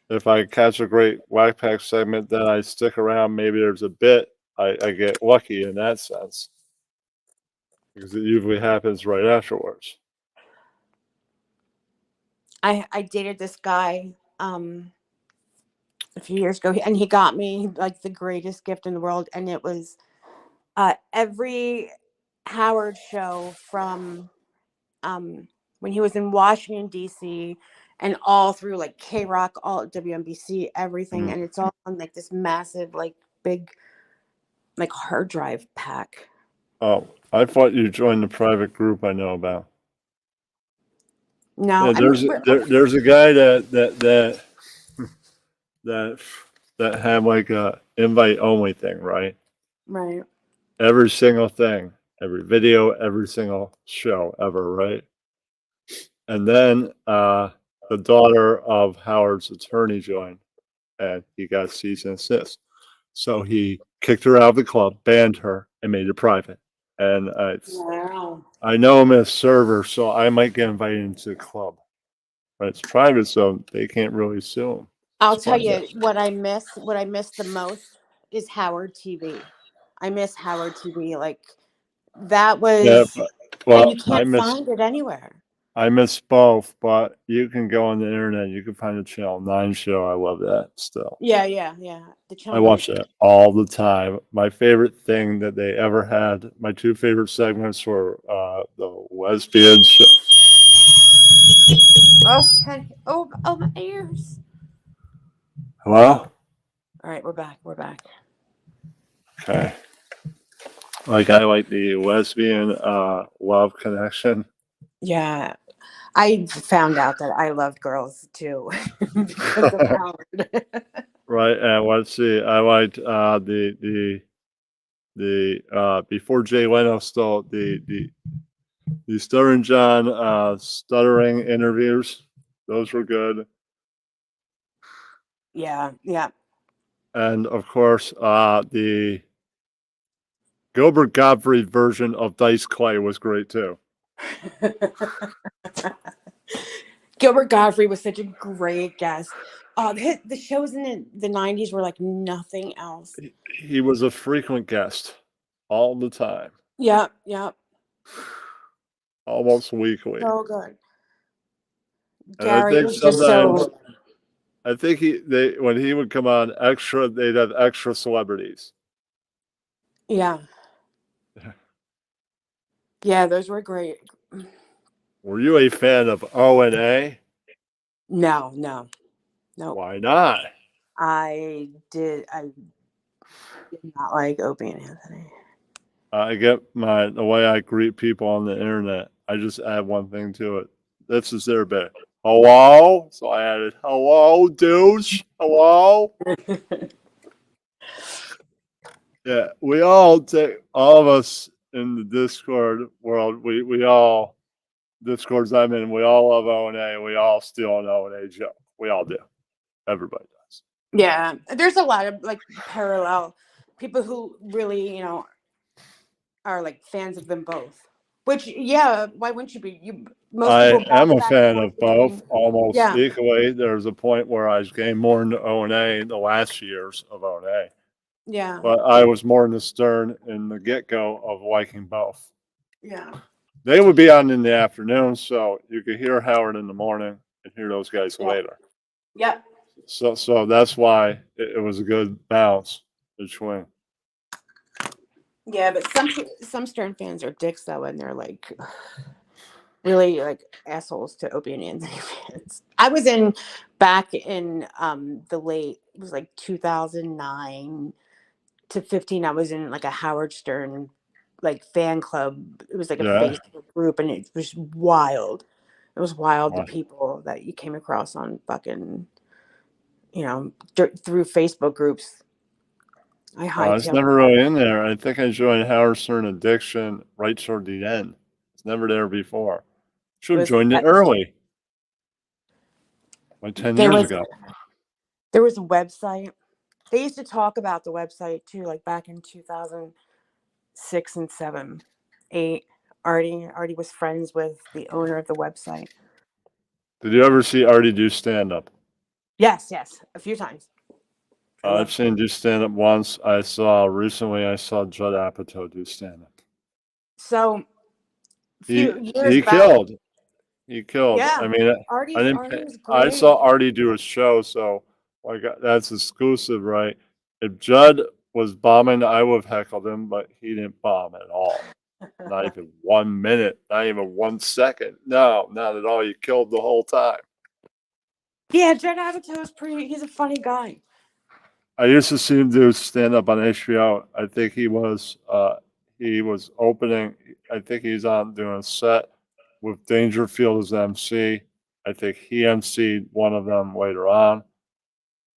if I catch a great whack pack segment, then I stick around. Maybe there's a bit. I get lucky in that sense because it usually happens right afterwards. I dated this guy a few years ago, and he got me like the greatest gift in the world, and it was every Howard show from when he was in Washington D.C. and all through like K Rock, all WNBC, everything, and it's all on like this massive, like big, like hard drive pack. Oh, I thought you joined the private group I know about. No, Yeah, there's a guy that had like a invite only thing, right? right. Every single thing, every video, every single show ever, right? And then the daughter of Howard's attorney joined, and he got cease and desist. So he kicked her out of the club, banned her, and made it private. And Wow. I know him as server, so I might get invited into the club. But it's private, so they can't really sue him. I'll It's tell private. you what I miss. What I miss the most is Howard TV. I miss Howard TV. Like that Yeah, was, well, and you can't find it anywhere. I miss both, but you can go on the internet. You can find the Channel 9 show. I love that still. Yeah. The I channel. watch it all the time. My favorite thing that they ever had, my two favorite segments were the lesbian show. Oh, my ears. Hello? All right, we're back. Okay. I like the lesbian love connection. Yeah, I found out that I loved girls too because of Howard. Right, and let's see. I liked the before Jay Leno stole the Stuttering John stuttering interviews. Those were good. Yeah. And of course, the Gilbert Gottfried version of Dice Clay was great too. Gilbert Godfrey was such a great guest. The shows in the 90s were like nothing else. He was a frequent guest all the time. Yeah. Almost weekly. So good. And I Gary think was just sometimes, so. I think when he would come on they'd have extra celebrities. Yeah. Yeah, those were great. Were you a fan of O&A? No. Why not? I did not like Opie and Anthony. I get the way I greet people on the internet. I just add one thing to it. This is their bit. Hello? So I added, hello, douche. Hello? Yeah, all of us in the Discord world, we all, Discords I'm in, we all love O&A. We all steal an O&A joke. We all do. Everybody does. Yeah, there's a lot of like parallel people who really, are like fans of them both. Which, yeah, why wouldn't you be? Most I people am bounce a back and fan forth of both between. almost Yeah. equally. There's a point where I was getting more into O&A the last years of O&A. Yeah. But I was more in the stern in the get-go of liking both. Yeah. They would be on in the afternoon, so you could hear Howard in the morning and hear those guys later. Yep. So that's why it was a good balance between. Yeah, but some Stern fans are dicks though, and they're like really like assholes to Opie and Anthony fans. I was back in the late, it was like 2009, to 15, I was in like a Howard Stern like fan club. It was like a Yeah. Facebook group, and it was wild. It was wild, the Wow. people that you came across on fucking, through Facebook groups. I I was hightailed. never really in there. I think I joined Howard Stern Addiction right toward the end. It's never there before. It Should have was joined it early, like 10 there years was ago. there was a website. They used to talk about the website too, like back in 2006 and 7, 8. Artie was friends with the owner of the website. Did you ever see Artie do stand up? Yes, a few times. I I've love. seen him do stand up once. I saw Judd Apatow do stand up. So a few years He back, killed. He killed. yeah, I mean, I didn't Artie pay, was I great. saw Artie do a show, so like that's exclusive, right? If Judd was bombing, I would have heckled him, but he didn't bomb at all. Not even 1 minute, not even 1 second. No, not at all. You killed the whole time. Yeah, Judd Apatow is pretty. He's a funny guy. I used to see him do stand up on HBO. I think he was opening. I think he's on doing a set with Dangerfield as MC. I think he MC'd one of them later on.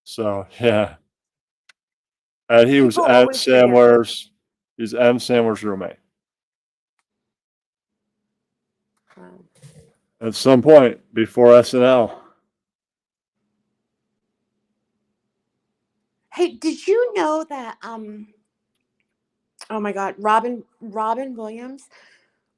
So yeah, and he was People M always forget that. Sandler's. He's M Sandler's roommate. Wow. At some point before SNL. Hey, did you know that? Oh my God, Robin Williams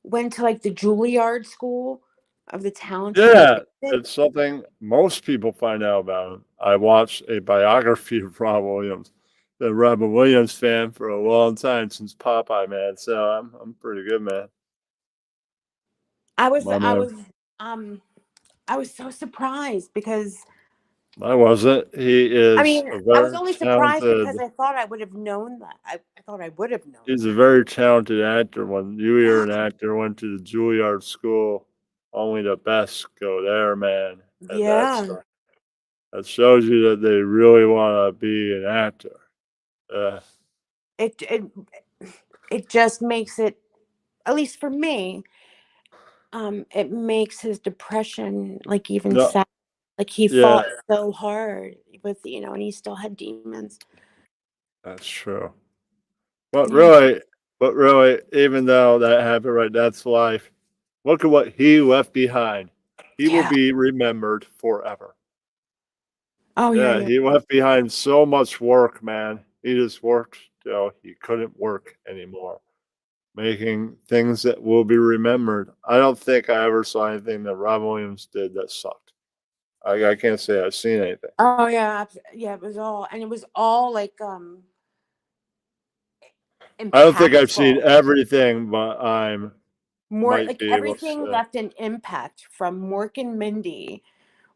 went to like the Juilliard School of the Talented Yeah, Music. it's something most people find out about him. I watched a biography of Rob Williams. Been a Robin Williams fan for a long time since Popeye, man. So I'm pretty good, man. I was My I man. was um I was so surprised because I wasn't. He I is mean a I was very only surprised because talented. I thought I would have known that. I thought I would have known He's a that. very talented actor. When you hear Yeah. an actor went to the Juilliard School, only the best go there, man. And Yeah. that shows you that they really want to be an actor. Uh, It it it just makes it, at least for me, it makes his depression like even no, sad. Like he yeah, fought so hard with, and he still had demons. that's true. But Yeah. really, even though that happened, right, that's life. Look at what he left behind. He will Yeah. be remembered forever. Oh yeah, Yeah, yeah. he left behind so much work, man. He just worked till he couldn't work anymore, making things that will be remembered. I don't think I ever saw anything that Rob Williams did that sucked. I can't say I've seen anything. Oh yeah, yeah, it was all like I don't think I've seen impactful. everything, but I More might like be able to everything say. left an impact, from Mork and Mindy,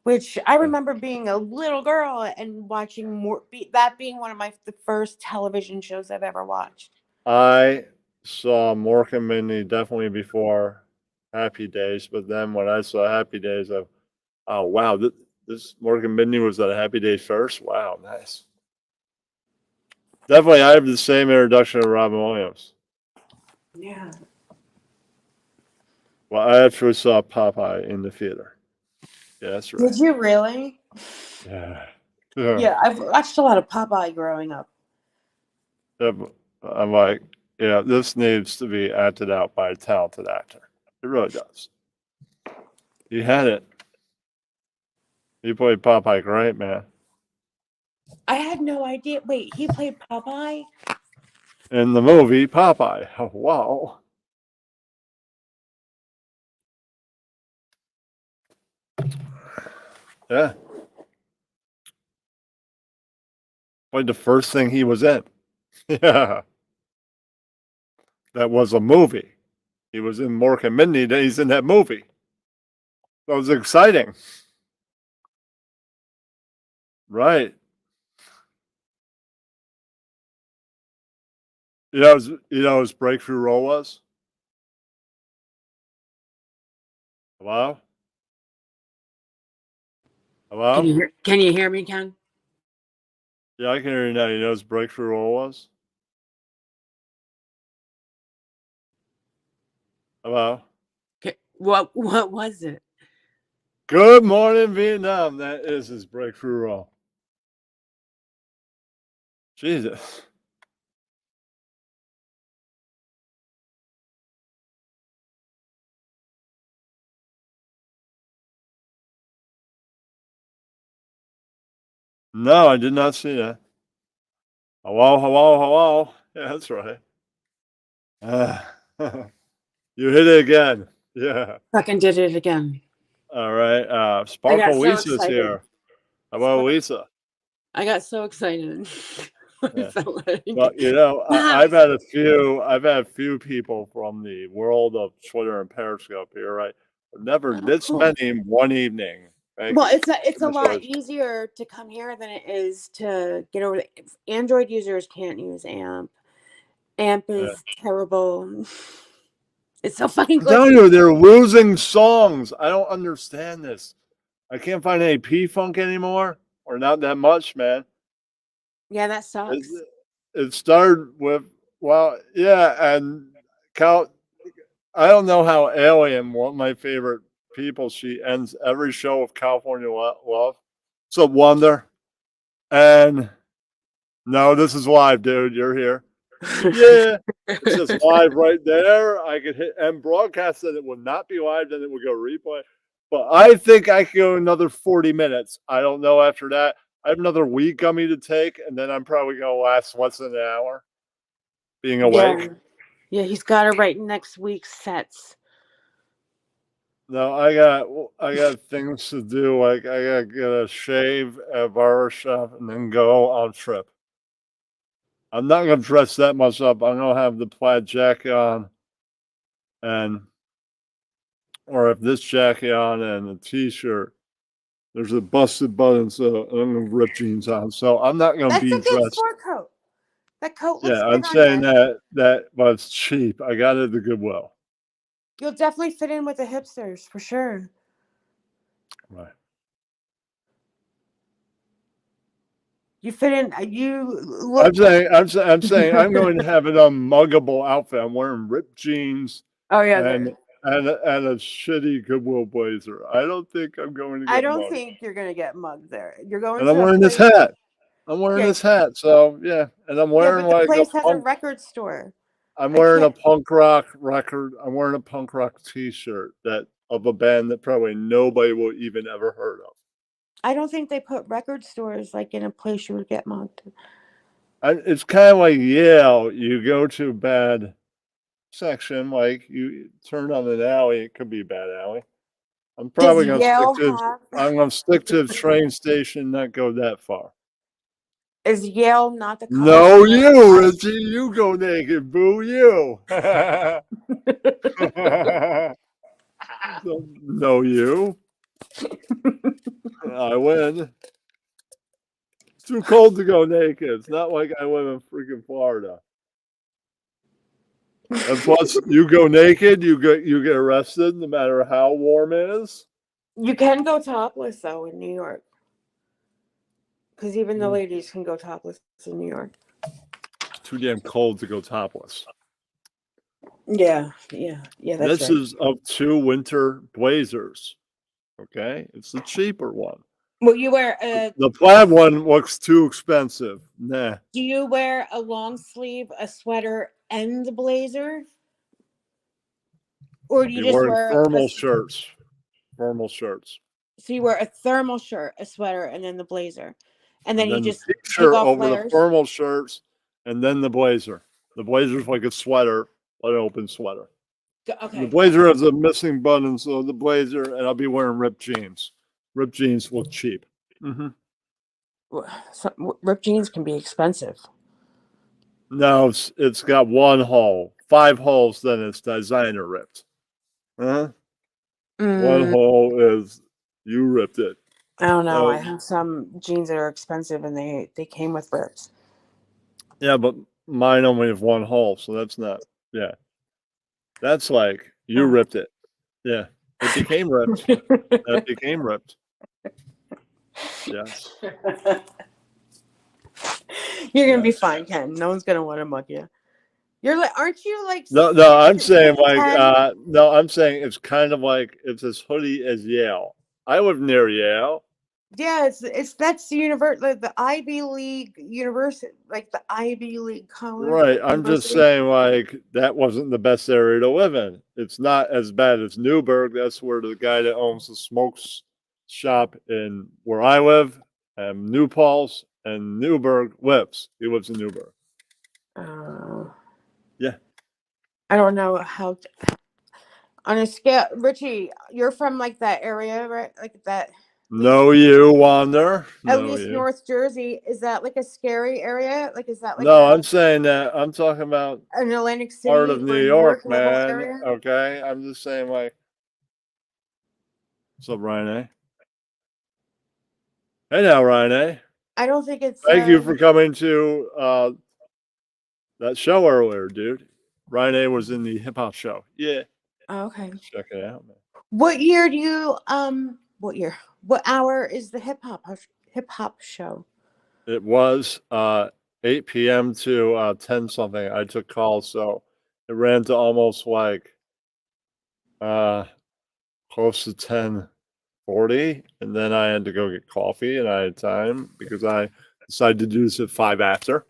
which I remember being a little girl and watching that being one of the first television shows I've ever watched. I saw Mork and Mindy definitely before Happy Days, but then when I saw Happy Days, oh wow, this Mork and Mindy was at Happy Days first. Wow, nice. Definitely, I have the same introduction to Robin Williams. Yeah. Well, I actually saw Popeye in the theater. Yeah, that's right. Did you really? Yeah, yeah. Yeah, I've watched a lot of Popeye growing up. I'm like, yeah, this needs to be acted out by a talented actor. It really does. He had it. He played Popeye great, man. I had no idea. Wait, he played Popeye? In the movie Popeye. Oh, wow. Yeah. Played the first thing he was in. Yeah. That was a movie. He was in Mork and Mindy. He's in that movie. That was exciting. Right. His breakthrough role was? Hello? Hello? Can you hear me, Ken? Yeah, I can hear you now. You know his breakthrough role was? Hello. Okay, what was it? Good morning, Vietnam. That is his breakthrough role. Jesus. No, I did not see that. Hello, hello, hello. Yeah, that's right. You hit it again. Yeah. Fucking did it again. All right. I got Sparkle so Lisa's excited. here. How about Lisa? I got so excited. I Yeah. felt like Well, you know, I've had a few people from the world of Twitter and Periscope here, right? Never oh, this cool. many in one evening. Right? Well, it's a Goodness lot gracious. easier to come here than it is to get over. Android users can't use AMP. AMP Yeah. is terrible. It's so fucking I'm telling glitchy. you, they're losing songs. I don't understand this. I can't find any P-Funk anymore, or not that much, man. Yeah, that It, sucks. it started with, well, yeah, and Cal, I don't know how Alien, one of my favorite people, she ends every show with California Love. It's a wonder. And no, this is live, dude. You're here. Yeah. It says live right there. I could hit end broadcast, and it would not be live, then it would go replay. But I think I could go another 40 minutes. I don't know after that. I have another week on me to take, and then I'm probably going to last less than an hour being awake. Yeah, he's got to write next week's sets. No, I got things to do. Like I gotta get a shave at a barber shop and then go on trip. I'm not gonna dress that much up. I'm gonna have the plaid jacket on, and or if this jacket on and a t-shirt. There's a busted button, so I'm gonna rip jeans on. So I'm not gonna That's be a good dressed. sport coat. That coat looks Yeah, good I'm on saying you. but it's cheap. I got it at the Goodwill. You'll definitely fit in with the hipsters for sure. Right. You fit in. You I'm look. saying I'm going to have an unmuggable outfit. I'm wearing ripped jeans Oh yeah, and and a shitty Goodwill blazer. I don't think I'm going to I get don't mugged. think you're gonna get mugged there. You're going And I'm to a wearing this place. hat. I'm wearing Yeah, this hat. So yeah, and I'm yeah, wearing but the like a place has a punk. record store. I'm I wearing a can't. punk rock record. I'm wearing a punk rock T-shirt that of a band that probably nobody will even ever heard of. I don't think they put record stores like in a place you would get mugged. It's kind of like Yale. You go to a bad section, like you turn on an alley. It could be a bad alley. I'm Does probably gonna stick Yale to. have? I'm gonna stick to the train station, not go that far. Is Yale not the college No, where you, I? Richie, you go naked. Boo you. No, you. I win. It's too cold to go naked. It's not like I live in freaking Florida. And plus, you go naked, you get arrested, no matter how warm it is. You can go topless though in New York, because even the ladies can go topless in New York. It's too damn cold to go topless. Yeah. That's This right. is of two winter blazers. Okay, it's the cheaper one. Well, you wear a. The plaid one looks too expensive. Nah. Do you wear a long sleeve, a sweater, and the blazer, or I'll do you be just wearing wear a? thermal shirts. Thermal shirts. So you wear a thermal shirt, a sweater, and then the blazer, and then And you then the just take t-shirt off over the layers. thermal shirts, and then the blazer. The blazer's like a sweater, an open sweater. The Okay. blazer has a missing button, so the blazer, and I'll be wearing ripped jeans. Ripped jeans look cheap. Mm-hmm. Ripped jeans can be expensive. No, it's got one hole. 5 holes, then it's designer ripped. Huh? One Mm, hole is you ripped it. I don't know. I have some jeans that are expensive, and they came with rips. Yeah, but mine only have one hole, so that's not. Yeah, that's like you Oh. ripped it. Yeah, it became ripped. It became ripped. Yes. You're gonna be Yes. fine, Ken. No one's gonna want to mug you. You're like, aren't you like No, 6, I'm saying like 10? no, I'm saying it's kind of like it's as hoodie as Yale. I live near Yale. Yeah, it's that's the the Ivy League university, like the Ivy League college Right. I'm just university. saying like that wasn't the best area to live in. It's not as bad as Newburgh. That's where the guy that owns the smokes shop in where I live, and New Paltz and Newburgh lives. He lives in Newburgh. Uh, Yeah. I don't know how on a scale. Richie, you're from like that area, right? Like that. Know you, Wander. At Know least you. North Jersey, is that like a scary area? Like, is that like No, I'm saying that I'm talking about an Atlantic part City of New or New York York, level man. area? Okay. I'm just saying like what's up, Ryan A? Hey now, Ryan A. I don't think it's. Thank you for coming to that show earlier, dude. Ryan A was in the hip hop show. Yeah. Okay. Check it out, man. What year do you What year? What hour is the hip hop show? It was 8 p.m. to 10 something. I took calls, so it ran to almost like close to 10:40, and then I had to go get coffee, and I had time because I decided to do this at 5 after.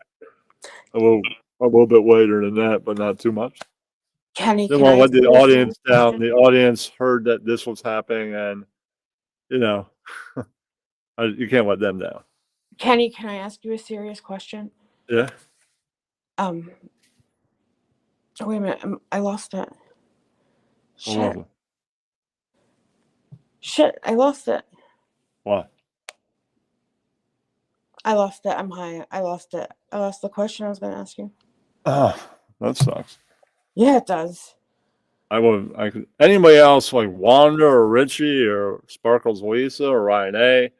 A little bit later than that, but not too much. Kenny, Didn't can want I to let ask the you a serious audience down. question? The audience heard that this was happening, and you know, you can't let them down. Kenny, can I ask you a serious question? Yeah. Um, wait a minute, I lost it. What was Shit, it? shit, I lost it. What? I lost it. I'm high. I lost it. I lost the question I was going to ask you. Oh, that sucks. Yeah, it does. I could anybody else like Wanda or Richie or Sparkles Lisa or Ryan A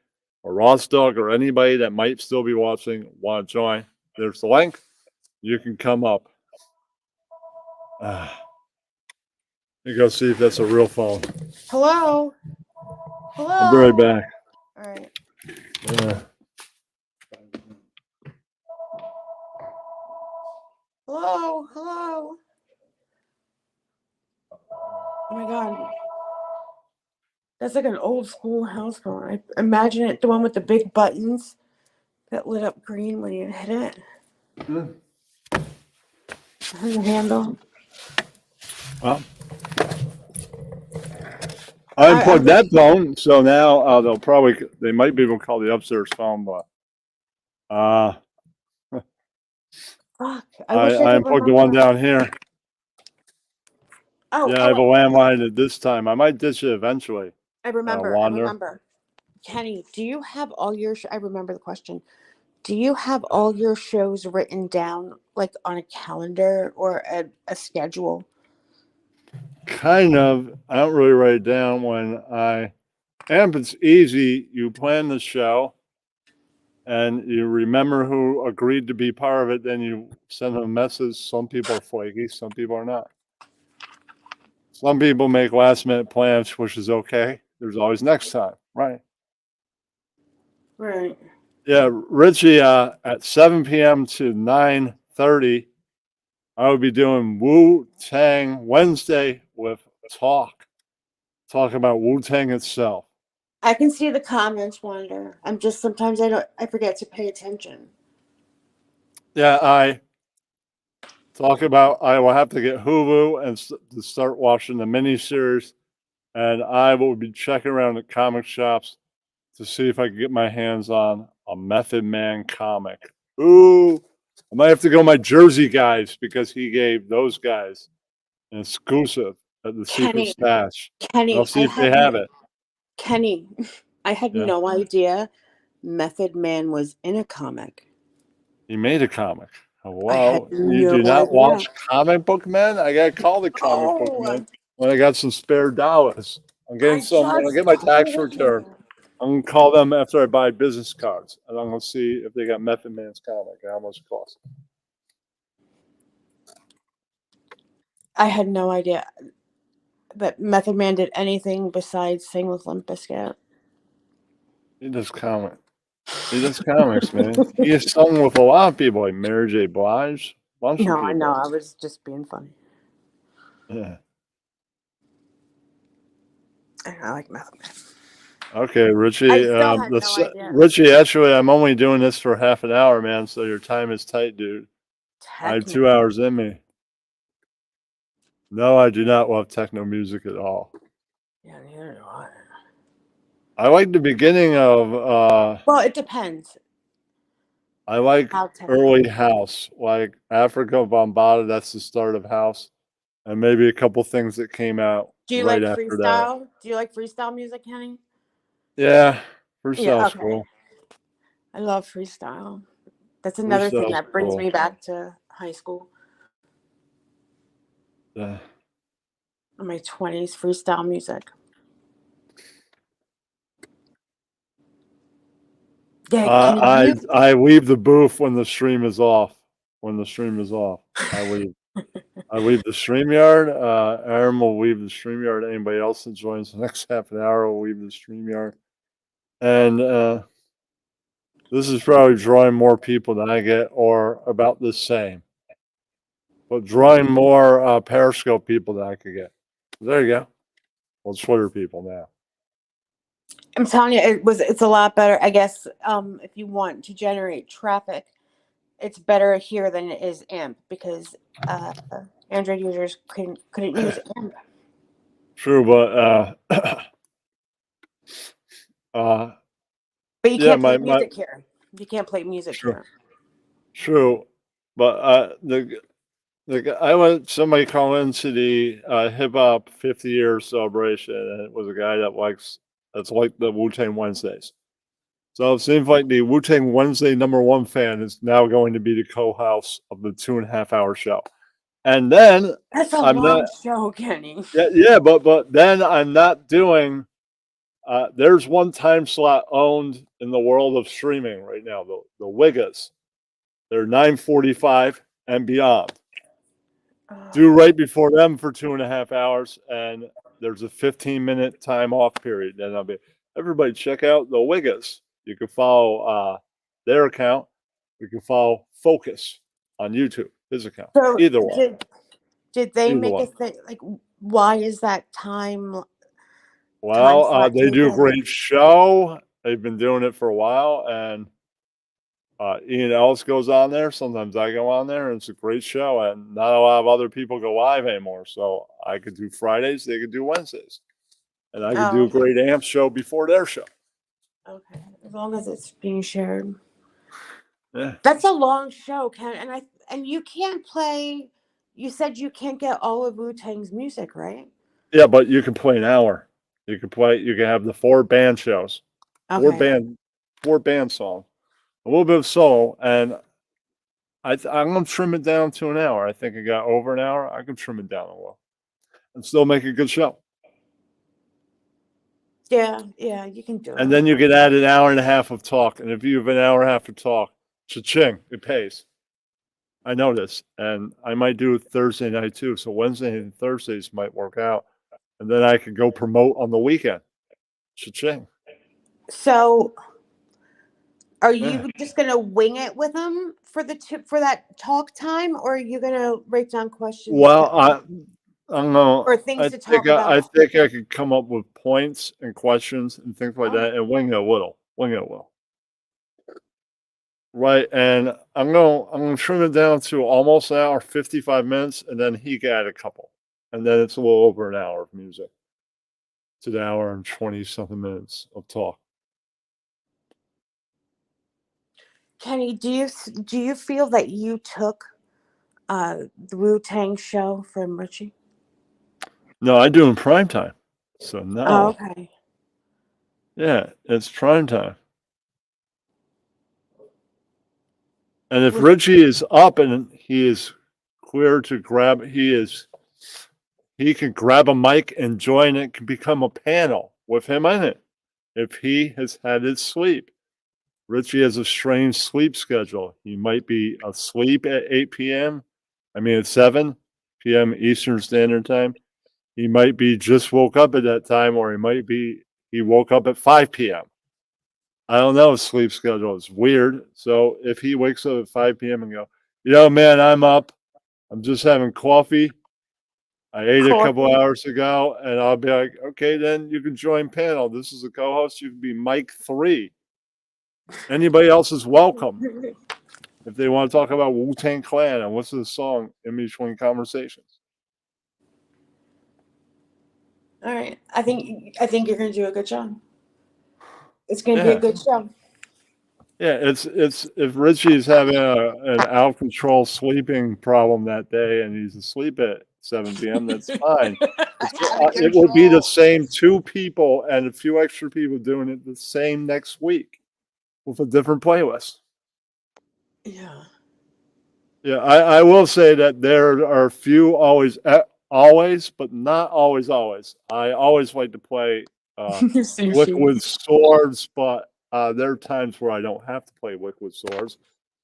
or Ross Dog or anybody that might still be watching want to join. There's the link. You can come up. You go see if that's a real phone. Hello? Hello? I'll be right back. All right. Hello? Hello? Oh my God. That's like an old school house phone. I imagine it, the one with the big buttons that lit up green when you hit it. And the handle. Well, I unplugged that phone, so now they might be able to call the upstairs phone, but Fuck. I unplugged the one down here. Oh, Yeah, I have a landline at this time. I might ditch it eventually. I remember. Wander. Kenny, do you have all your? I remember the question. Do you have all your shows written down, like on a calendar or a schedule? Kind of. I don't really write it down and if it's easy, you plan the show and you remember who agreed to be part of it, then you send them a message. Some people are flaky, some people are not. Some people make last minute plans, which is okay. There's always next time, right? Right. Yeah, Richie, at 7 p.m. to 9:30, I will be doing Wu Tang Wednesday with talk about Wu Tang itself. I can see the comments, Wonder. I'm just sometimes I forget to pay attention. Yeah, I will have to get Hulu and to start watching the miniseries, and I will be checking around at comic shops to see if I can get my hands on a Method Man comic. Ooh, I might have to go my Jersey guys because he gave those guys an exclusive at the Secret Kenny, Stash. I'll Kenny, see if they have it. Kenny, I had Yeah, no idea Method Man was in a comic. he made a comic. I had Hello, you no do not idea. watch Comic Book Men? I got called a Comic Book Oh, Man when I got some spare dollars. I'm getting I some when I just get my tax told return. you. I'm gonna call them after I buy business cards, and I'm gonna see if they got Method Man's comic and how much it costs. I had no idea that Method Man did anything besides sing with Limp Bizkit. He does comic. He does comics, man. He has sung with a lot of people like Mary J. Blige. bunch of No, I know. people. I was just being funny. Yeah. I like Method Man. Okay, I Richie. still had no idea. Richie, actually, I'm only doing this for half an hour, man. So your time is tight, dude. I have 2 Techno. hours in me. No, I do not love techno music at all. Yeah, neither do I. I like the beginning of. Well, it depends I like how techno. early house, like Africa Bombada. That's the start of house, and maybe a couple things that came out Do you right like after that. freestyle? Do you like freestyle music, Kenny? Yeah, Yeah, freestyle's okay. cool. I love freestyle. That's another thing Freestyle's that brings cool. me back to high school. Yeah. In my 20s, freestyle music. Yeah, Kenny, I leave the booth when the stream is off. When the stream is off, I leave. I leave the StreamYard. Aaron will leave the StreamYard. Anybody else that joins the next half an hour will leave the StreamYard. And this is probably drawing more people than I get, or about the same. But drawing more Periscope people than I could get. There you go. Well, Twitter people now. I'm telling you, it's a lot better. I guess if you want to generate traffic, it's better here than it is AMP because Android users couldn't use AMP. True, but But you yeah, can't play my music here. You can't play music true, here. true. But I went. Somebody called into the hip hop 50-year celebration, and it was a guy that's like the Wu Tang Wednesdays. So it seems like the Wu Tang Wednesday #1 fan is now going to be the co-host of the 2.5 hour show. And then That's a I'm not. long show, Kenny. Yeah, but then I'm not doing. There's one time slot owned in the world of streaming right now. The Wiggas. They're 9:45 and beyond. Do right before them for 2.5 hours, and there's a 15-minute time off period. Then I'll be everybody check out the Wiggas. You can follow their account. You can follow Focus on YouTube, his account. So Either one. did they Either make a one. thing like why is that time Well, slot they do a taken? great show. They've been doing it for a while, and Ian Ellis goes on there. Sometimes I go on there, and it's a great show. And not a lot of other people go live anymore. So I could do Fridays, they could do Wednesdays, and I could Oh, do a okay. great AMP show before their show. Okay. As long as it's being shared. Yeah, That's a long show, Ken, and you can't play. You said you can't get all of Wu Tang's music, right? yeah, but you can play an hour. You can play. You can have the 4 band shows, four Okay. band, 4 band songs, a little bit of soul, and I'm gonna trim it down to an hour. I think I got over an hour. I can trim it down a little and still make a good show. Yeah, you can do And it. then you can add an hour and a half of talk. And if you have an hour and a half of talk, cha-ching, it pays. I know this. And I might do it Thursday night too. So Wednesday and Thursdays might work out. And then I could go promote on the weekend. Cha-ching. So, are Yeah. you just gonna wing it with them for for that talk time, or are you gonna write down questions Well, I don't know. or things to talk I about? think I could come up with points and questions and things like Oh, that and wing it a little. Wing it a little. Right. And I'm gonna trim it down to almost an hour, 55 minutes, and then he can add a couple. And then it's a little over an hour of music. To the hour and 20 something minutes of talk. Kenny, do you feel that you took the Wu Tang show from Richie? No, I do in prime time. So Oh, no. okay. Yeah, it's prime time. And if Was Richie is up and he is clear to grab, he can grab a mic and join it, can become a panel with him in it. If he has had his sleep. Richie has a strange sleep schedule. He might be asleep at 8 p.m. I mean, at 7 p.m. Eastern Standard Time. He might be just woke up at that time, or he woke up at 5 p.m. I don't know his sleep schedule. It's weird. So if he wakes up at 5 p.m. and go, Yo, man, I'm up. I'm just having coffee. I ate a couple Coffee. hours ago, and I'll be like, okay, then you can join panel. This is a co-host. You can be Mike 3. Anybody else is welcome if they want to talk about Wu-Tang Clan and what's the song in between conversations. All right. I think you're gonna do a good job. It's gonna be a Yeah. good show. Yeah, it's if Richie's having an out of control sleeping problem that day and he's asleep at 7 p.m., that's fine. Out of It will be the control. same 2 people and a few extra people doing it the same next week with a different playlist. Yeah. Yeah, I will say that there are a few always, but not always. I always like to play Sushi. Liquid Swords, but there are times where I don't have to play Liquid Swords.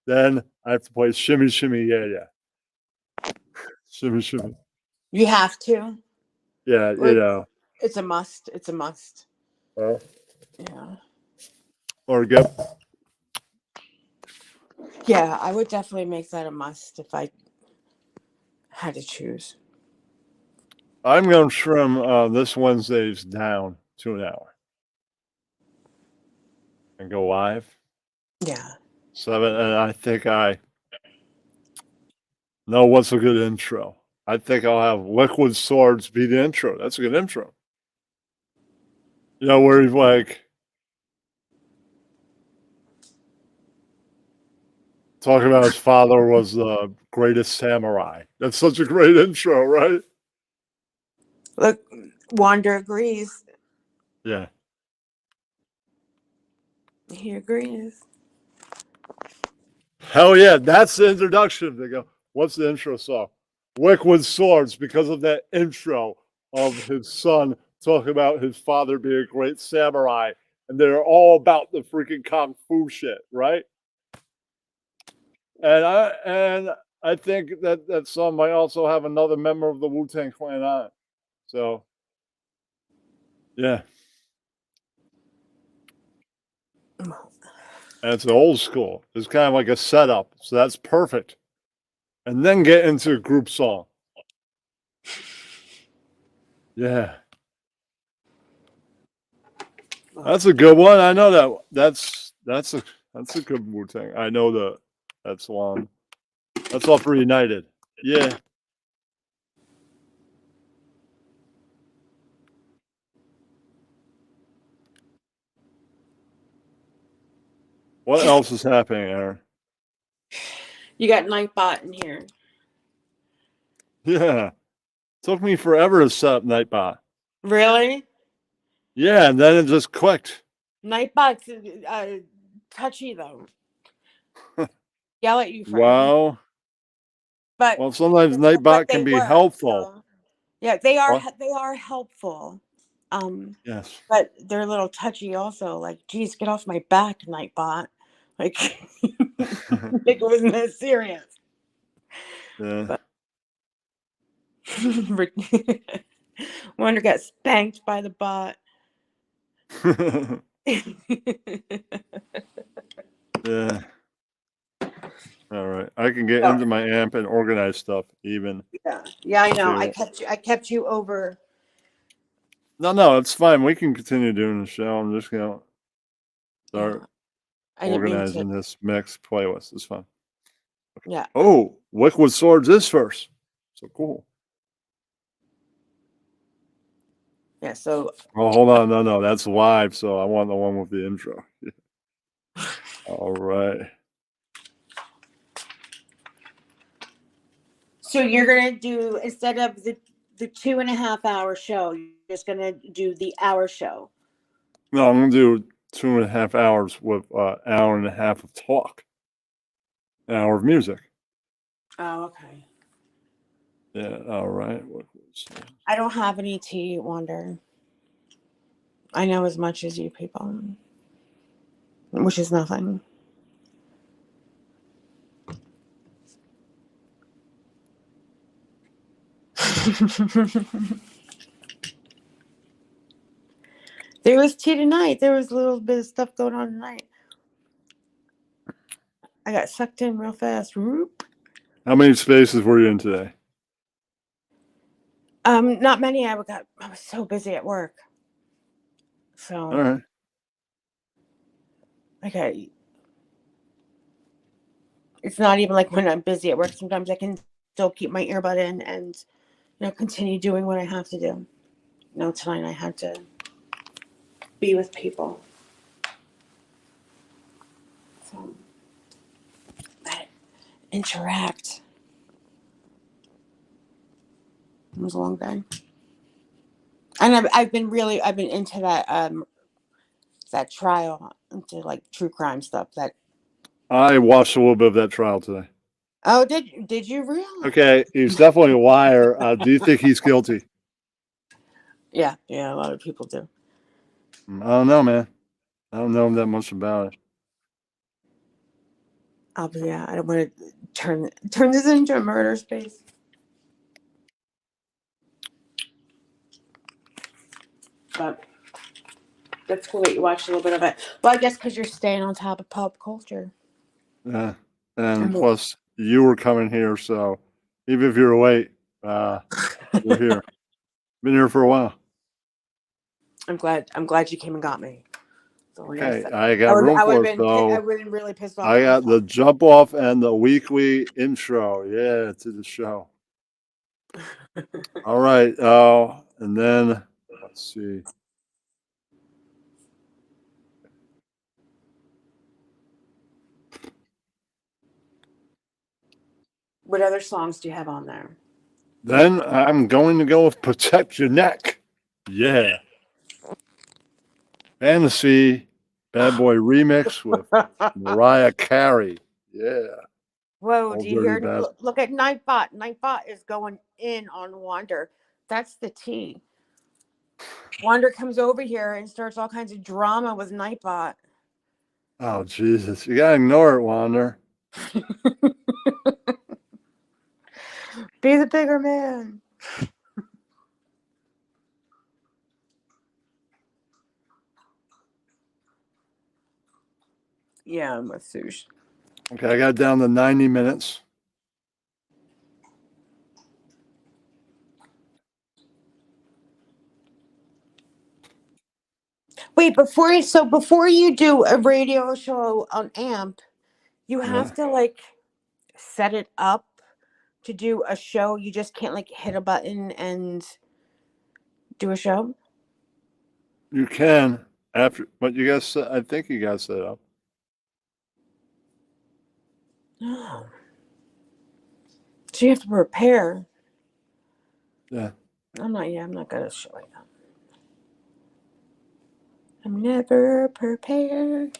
Then I have to play Shimmy Shimmy Yeah Yeah. Shimmy Shimmy. You have to. Yeah, Or it's a must. It's a must. uh, Yeah. or go. Yeah, I would definitely make that a must if I had to choose. I'm going to trim this Wednesday's down to an hour and go live. Yeah. 7, and I think I know what's a good intro. I think I'll have Liquid Swords be the intro. That's a good intro. You know, where he's like talking about his father was the greatest samurai. That's such a great intro, right? Look, Wander agrees. Yeah. He agrees. Hell yeah, that's the introduction. They go, what's the intro song? Liquid Swords, because of that intro of his son talking about his father being a great samurai. And they're all about the freaking kung fu shit, right? And I think that song might also have another member of the Wu-Tang Clan on it. So yeah. And it's an old school. It's kind of like a setup. So that's perfect. And then get into a group song. Yeah. That's a good one. I know that. That's a good Wu-Tang. I know that's one. That's all for United. Yeah. What else is happening, Aaron? You got Nightbot in here. Yeah. Took me forever to set up Nightbot. Really? Yeah, and then it just clicked. Nightbot's touchy though. Yell at you, friend. Wow. But Well, sometimes but Nightbot they can be work. helpful. So yeah, they are What? helpful. Yes. But they're a little touchy also. Like, geez, get off my back, Nightbot. Like, like it wasn't that serious. Yeah. But Wonder got spanked by the bot. Yeah. All right. I can get Oh, into my amp and organize stuff even. yeah, I know. too. I kept you over. No, it's fine. We can continue doing the show. I'm just gonna Yeah, start I didn't mean to. organizing this mix playlist. It's fun. Yeah. Oh, Liquid Swords is first. So cool. Yeah. So Oh, hold on. No, that's live. So I want the one with the intro. All right. so you're gonna do, instead of the 2.5 hour show, you're just gonna do the hour show. No, I'm gonna do 2.5 hours with hour and a half of talk, an hour of music. Oh, okay. Yeah. All right. I don't have any tea, Wonder. I know as much as you people, which is nothing. There was tea tonight. There was a little bit of stuff going on tonight. I got sucked in real fast. Whoop. How many spaces were you in today? Not many. I was so busy at work. So All right. okay, it's not even like when I'm busy at work. Sometimes I can still keep my earbud in and continue doing what I have to do. Tonight I had to be with people. So that interact. It was a long day. And I've been into that trial, into like true crime stuff. I watched a little bit of that trial today. Oh, did you really? Okay, he's definitely a liar. Do you think he's guilty? Yeah, a lot of people do. I don't know, man. I don't know that much about it. I don't want to turn this into a murder space. But that's cool that you watched a little bit of it. Well, I guess because you're staying on top of pop culture. Yeah, and plus you were coming here, so even if you're late, you're here. Been here for a while. I'm glad you came and got me. Okay, I got room for it, I so would have been really pissed off. I got the jump off and the weekly intro. Yeah, to the show. All right. And then let's see. What other songs do you have on there? Then I'm going to go with Protect Your Neck. Yeah. Fantasy Bad Boy remix with Mariah Carey. Yeah. Whoa, Old do you Dirty hear? Bad. Look at Nightbot. Nightbot is going in on Wander. That's the T. Wander comes over here and starts all kinds of drama with Nightbot. Oh, Jesus. You got to ignore it, Wander. Be the bigger man. Yeah, I'm a sush. Okay, I got down to 90 minutes. Wait, before you do a radio show on AMP, you have to like set it up to do a show. You just can't like hit a button and do a show. You can after, but you guys, I think you got set up. No. So you have to prepare. Yeah. I'm not good at shit like that. I'm never prepared.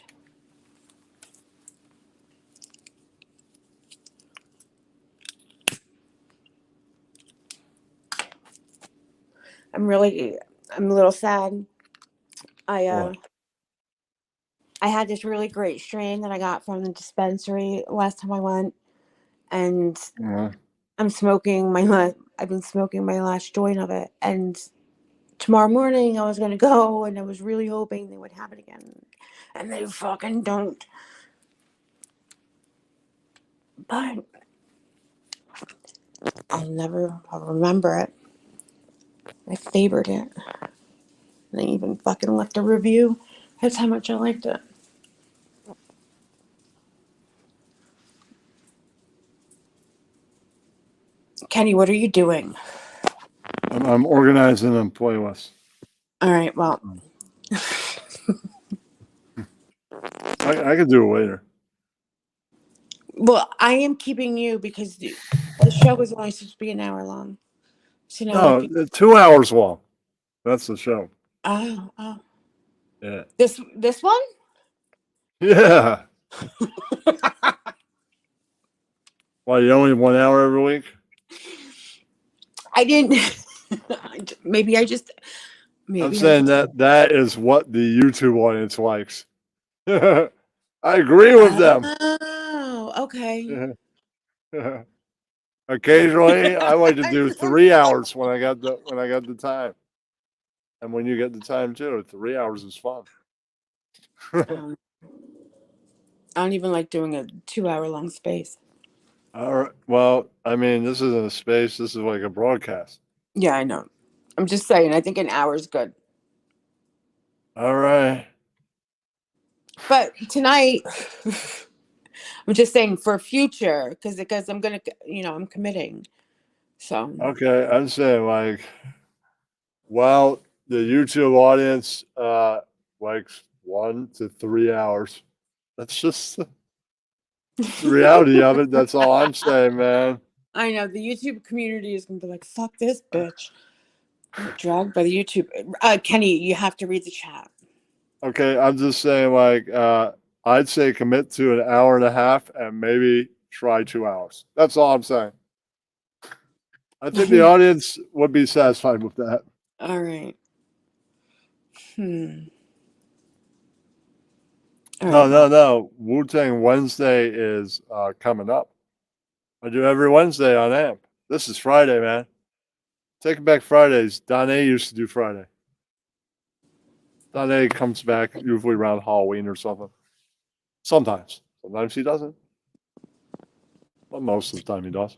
I'm a little sad. What? I had this really great strain that I got from the dispensary last time I went, and I've been smoking my last joint of it, and tomorrow morning I was gonna go, and I was really hoping they would have it again, and they fucking don't. But I'll remember it. I favored it. And they even fucking left a review. That's how much I liked it. Kenny, what are you doing? I'm organizing a playlist. All right, well. I could do it later. Well, I am keeping you because the show was only supposed to be an hour long. So now No, 2 hours long. That's the show. Oh. Yeah. This one? Yeah. Why, you only 1 hour every week? I didn't. Maybe I just. I'm saying that is what the YouTube audience likes. I agree with them. Oh, okay. Occasionally, I like to do 3 hours when I got the time, and when you get the time too. 3 hours is fun. I don't even like doing a 2 hour long space. All right. Well, I mean, this isn't a space. This is like a broadcast. Yeah, I know. I'm just saying. I think an hour is good. All right. But tonight, I'm just saying for future, because I'm gonna, I'm committing. So Okay. I'm saying like, well, the YouTube audience likes 1 to 3 hours. That's just the reality of it. That's all I'm saying, man. I know the YouTube community is gonna be like, "Fuck this bitch." Get dragged by the YouTube. Kenny, you have to read the chat. Okay, I'm just saying like I'd say commit to an hour and a half and maybe try 2 hours. That's all I'm saying. I think the audience would be satisfied with that. All right. All No, right. no, Well, no. Wu-Tang Wednesday is coming up. I do every Wednesday on AMP. This is Friday, man. Taking back Fridays. Don A used to do Friday. Don A comes back usually around Halloween or something. Sometimes. Sometimes he doesn't. But most of the time he does.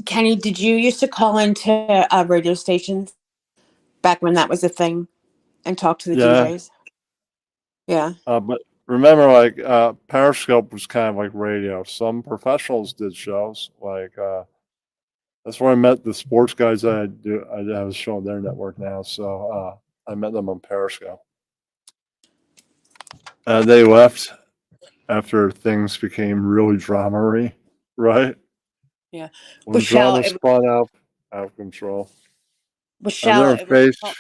Kenny, did you used to call into radio stations back when that was a thing and talk to the Yeah. DJs? Yeah. But remember, like Periscope was kind of like radio. Some professionals did shows. Like that's where I met the sports guys. I have a show on their network now, so I met them on Periscope. They left after things became really dramery, right? Yeah. When Michelle, drama spun out of control. And Michelle, their it was face, called,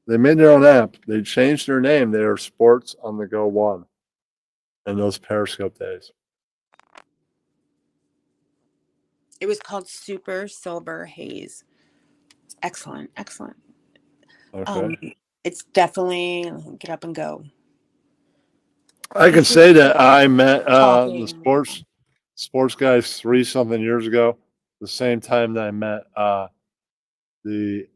they made their own app. They changed their name. They are Sports on the Go One in those Periscope days. it was called Super Silver Haze. Excellent. Excellent. Okay. Um, it's definitely get up and go. I can This is say that I met the talking. sports guys 3 something years ago, the same time that I met the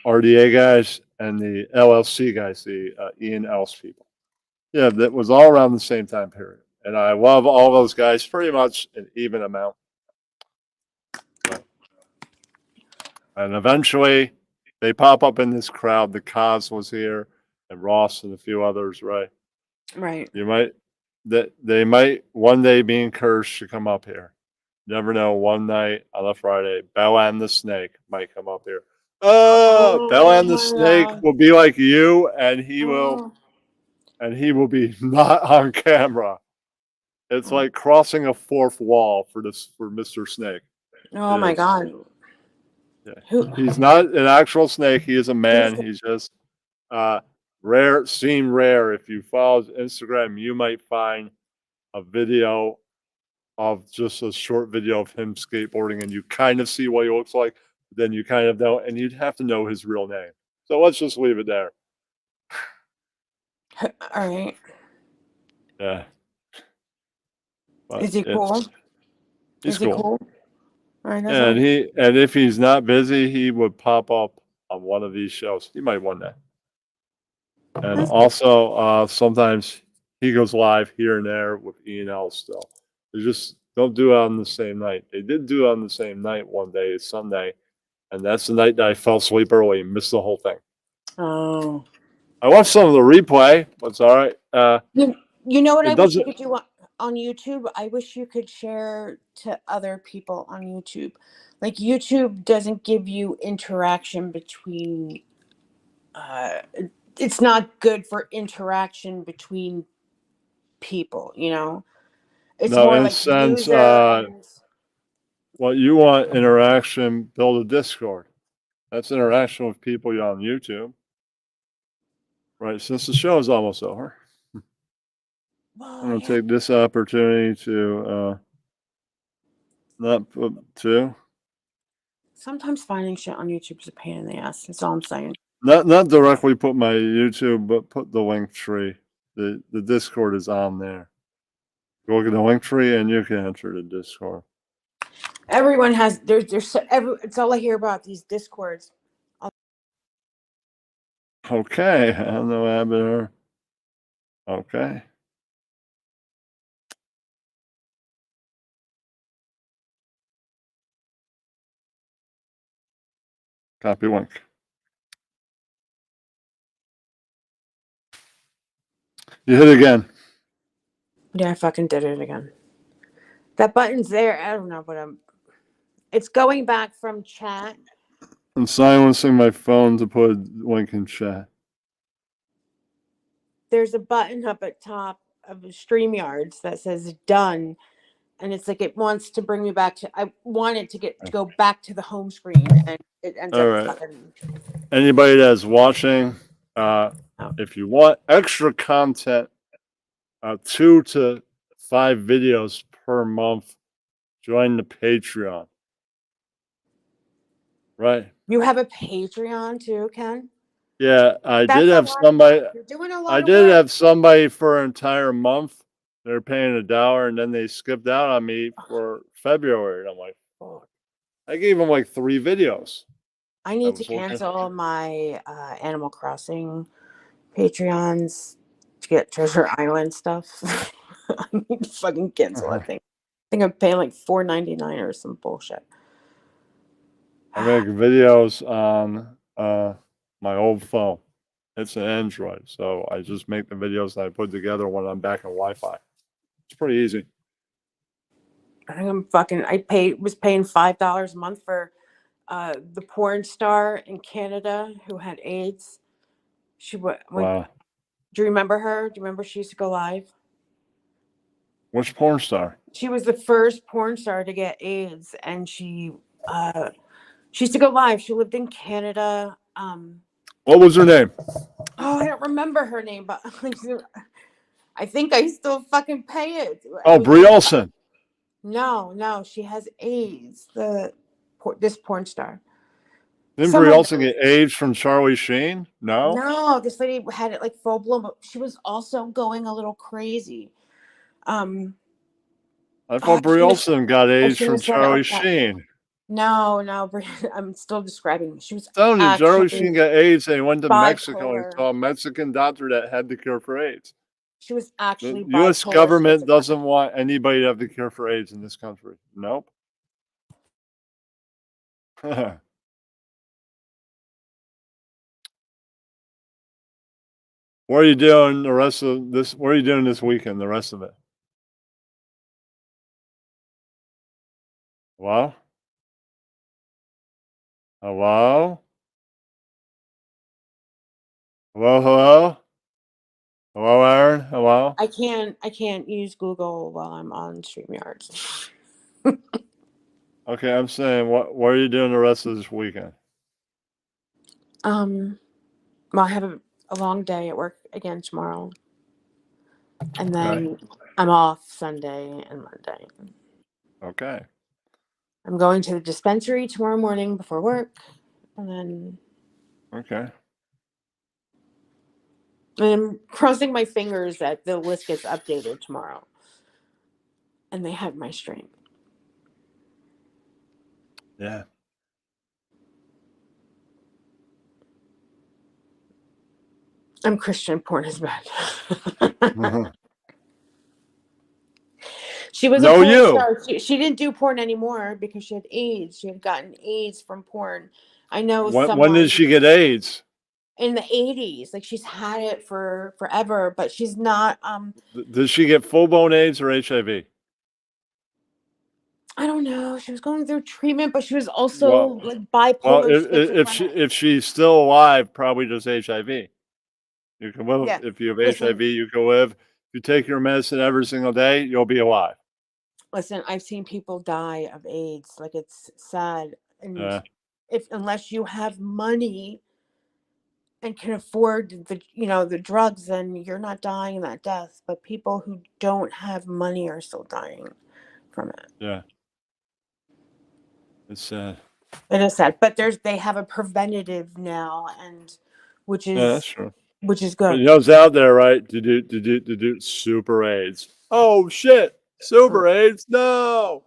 RDA guys and the LLC guys, the Ian Else people. Yeah, that was all around the same time period. And I love all those guys pretty much an even amount. Right. And eventually they pop up in this crowd. The Cos was here and Ross and a few others, right? Right. You might that they might one day be encouraged to come up here. Never know. One night on a Friday, Bella and the Snake might come up here. Bella Oh and the my Snake god. will be like you, Oh. and he will be not on camera. It's like crossing a fourth wall for Mr. Snake. Oh It my is. god. Yeah. Who? He's not an actual snake. He is a Who's man. He's just uh, rare, seen rare. If you follow his Instagram, you might find a video of just a short video of him skateboarding, and you kind of see what he looks like, but then you kind of don't, and you'd have to know his real name. So let's just leave it there. All right. Yeah, but Is he cool? he's Is he cool. cool? All right. That's And all. if he's not busy, he would pop up on one of these shows. He might one day. And That's, also, sometimes he goes live here and there with E&L still. They just don't do it on the same night. They did do it on the same night one day, it's Sunday, and that's the night that I fell asleep early and missed the whole thing. oh. I watched some of the replay, but it's all right. You know what I It wish you doesn't. could do on YouTube? I wish you could share to other people on YouTube. Like YouTube doesn't give you interaction between it's not good for interaction between people, you know? It's No, more in a like sense, user and what you want interaction, build a Discord. That's interaction with people you're on YouTube, right? Since the show is almost over, I'm well, going yeah. to take this opportunity to not put two. Sometimes finding shit on YouTube is a pain in the ass. That's all I'm saying. Not directly put my YouTube, but put the link tree. The Discord is on there. Go look at the link tree and you can enter the Discord. Everyone has it's all I hear about these discords. Okay, I don't know what happened. Okay. Copy link. You hit again. Yeah, I fucking did it again. That button's there. I don't know, but it's going back from chat. I'm silencing my phone to put a link in chat. There's a button up at top of StreamYards that says done. And it's like it wants to bring me back to. I want it to go back to the home screen, and it ends All up right. fucking. Anybody that's watching, Oh. if you want extra content, 2 to 5 videos per month, join the Patreon. Right. You have a Patreon too, Ken? Yeah, I That's did a have lot of somebody. work. You're doing a lot I of did work. have somebody for an entire month. They're paying $1, and then they skipped out on me for February. And I'm like, fuck. I gave them like 3 videos. I need to cancel my Animal Crossing Patreons to get Treasure Island stuff. I need to fucking cancel that thing. I think I'm paying like $4.99 or some bullshit. I make videos on my old phone. It's an Android, so I just make the videos that I put together when I'm back on Wi-Fi. It's pretty easy. I think I'm fucking. Was paying $5 a month for the porn star in Canada who had AIDS. She went. Wow. Do you remember her? Do you remember she used to go live? Which porn star? She was the first porn star to get AIDS, and she used to go live. She lived in Canada. What was her name? Oh, I don't remember her name, but I think I still fucking pay it. Oh, Brie Olson. No, she has AIDS. This porn star. Didn't Brie Olson get AIDS from Charlie Sheen? No. No, this lady had it like full blown, but she was also going a little crazy. I thought Brie Olson got AIDS from Charlie Sheen. No, I'm still describing. She was Charlie Sheen got AIDS and he went to Mexico and bipolar. saw a Mexican doctor that had the cure for AIDS. She was actually The U.S. government doesn't want anybody to have the cure for AIDS in this country. Nope. What are you doing the rest of this? What are you doing this weekend? The rest of it? Hello? Hello? Hello? Hello? Hello, Aaron? Hello? I can't use Google while I'm on StreamYards. Okay, I'm saying, what are you doing the rest of this weekend? Well, I have a long day at work again tomorrow. And then I'm off Sunday and Monday. Okay. I'm going to the dispensary tomorrow morning before work. And then. Okay. And I'm crossing my fingers that the list gets updated tomorrow. And they have my strain. Yeah. I'm Christian. Porn is bad. She was a porn star. She didn't do porn anymore because she had AIDS. She had gotten AIDS from porn. I know someone. When did she get AIDS? In the 80s. Like she's had it for forever, but she's not. Did she get full-blown AIDS or HIV? I don't know. She was going through treatment, but she was also like bipolar. Well, if she's still alive, probably just HIV. You can live if you have HIV. You can live. If you take your medicine every single day, you'll be alive. Listen, I've seen people die of AIDS. Like it's sad, and unless you have money and can afford the drugs, then you're not dying that death. But people who don't have money are still dying from it. Yeah. It's sad. It is sad, but they have a preventative now, and which is that's true. Which is good. But you know it's out there, right? To do super AIDS. Oh shit! Super AIDS? No.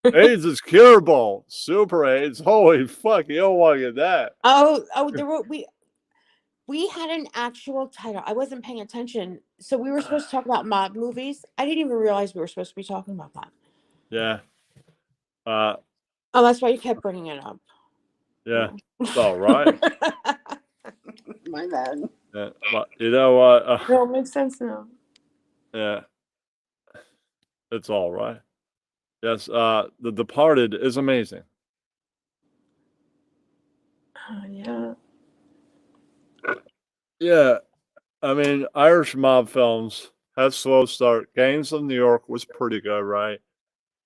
AIDS is curable. Super AIDS. Holy fuck! You don't want to get that. We had an actual title. I wasn't paying attention, so we were supposed to talk about mob movies. I didn't even realize we were supposed to be talking about that. Yeah. Oh, that's why you kept bringing it up. Yeah, Oh. it's all right. My bad. Yeah, but you know what? No, it makes sense now. Yeah, it's all right. Yes, The Departed is amazing. Yeah. Yeah, I mean, Irish mob films had slow start. Gangs of New York was pretty good, right?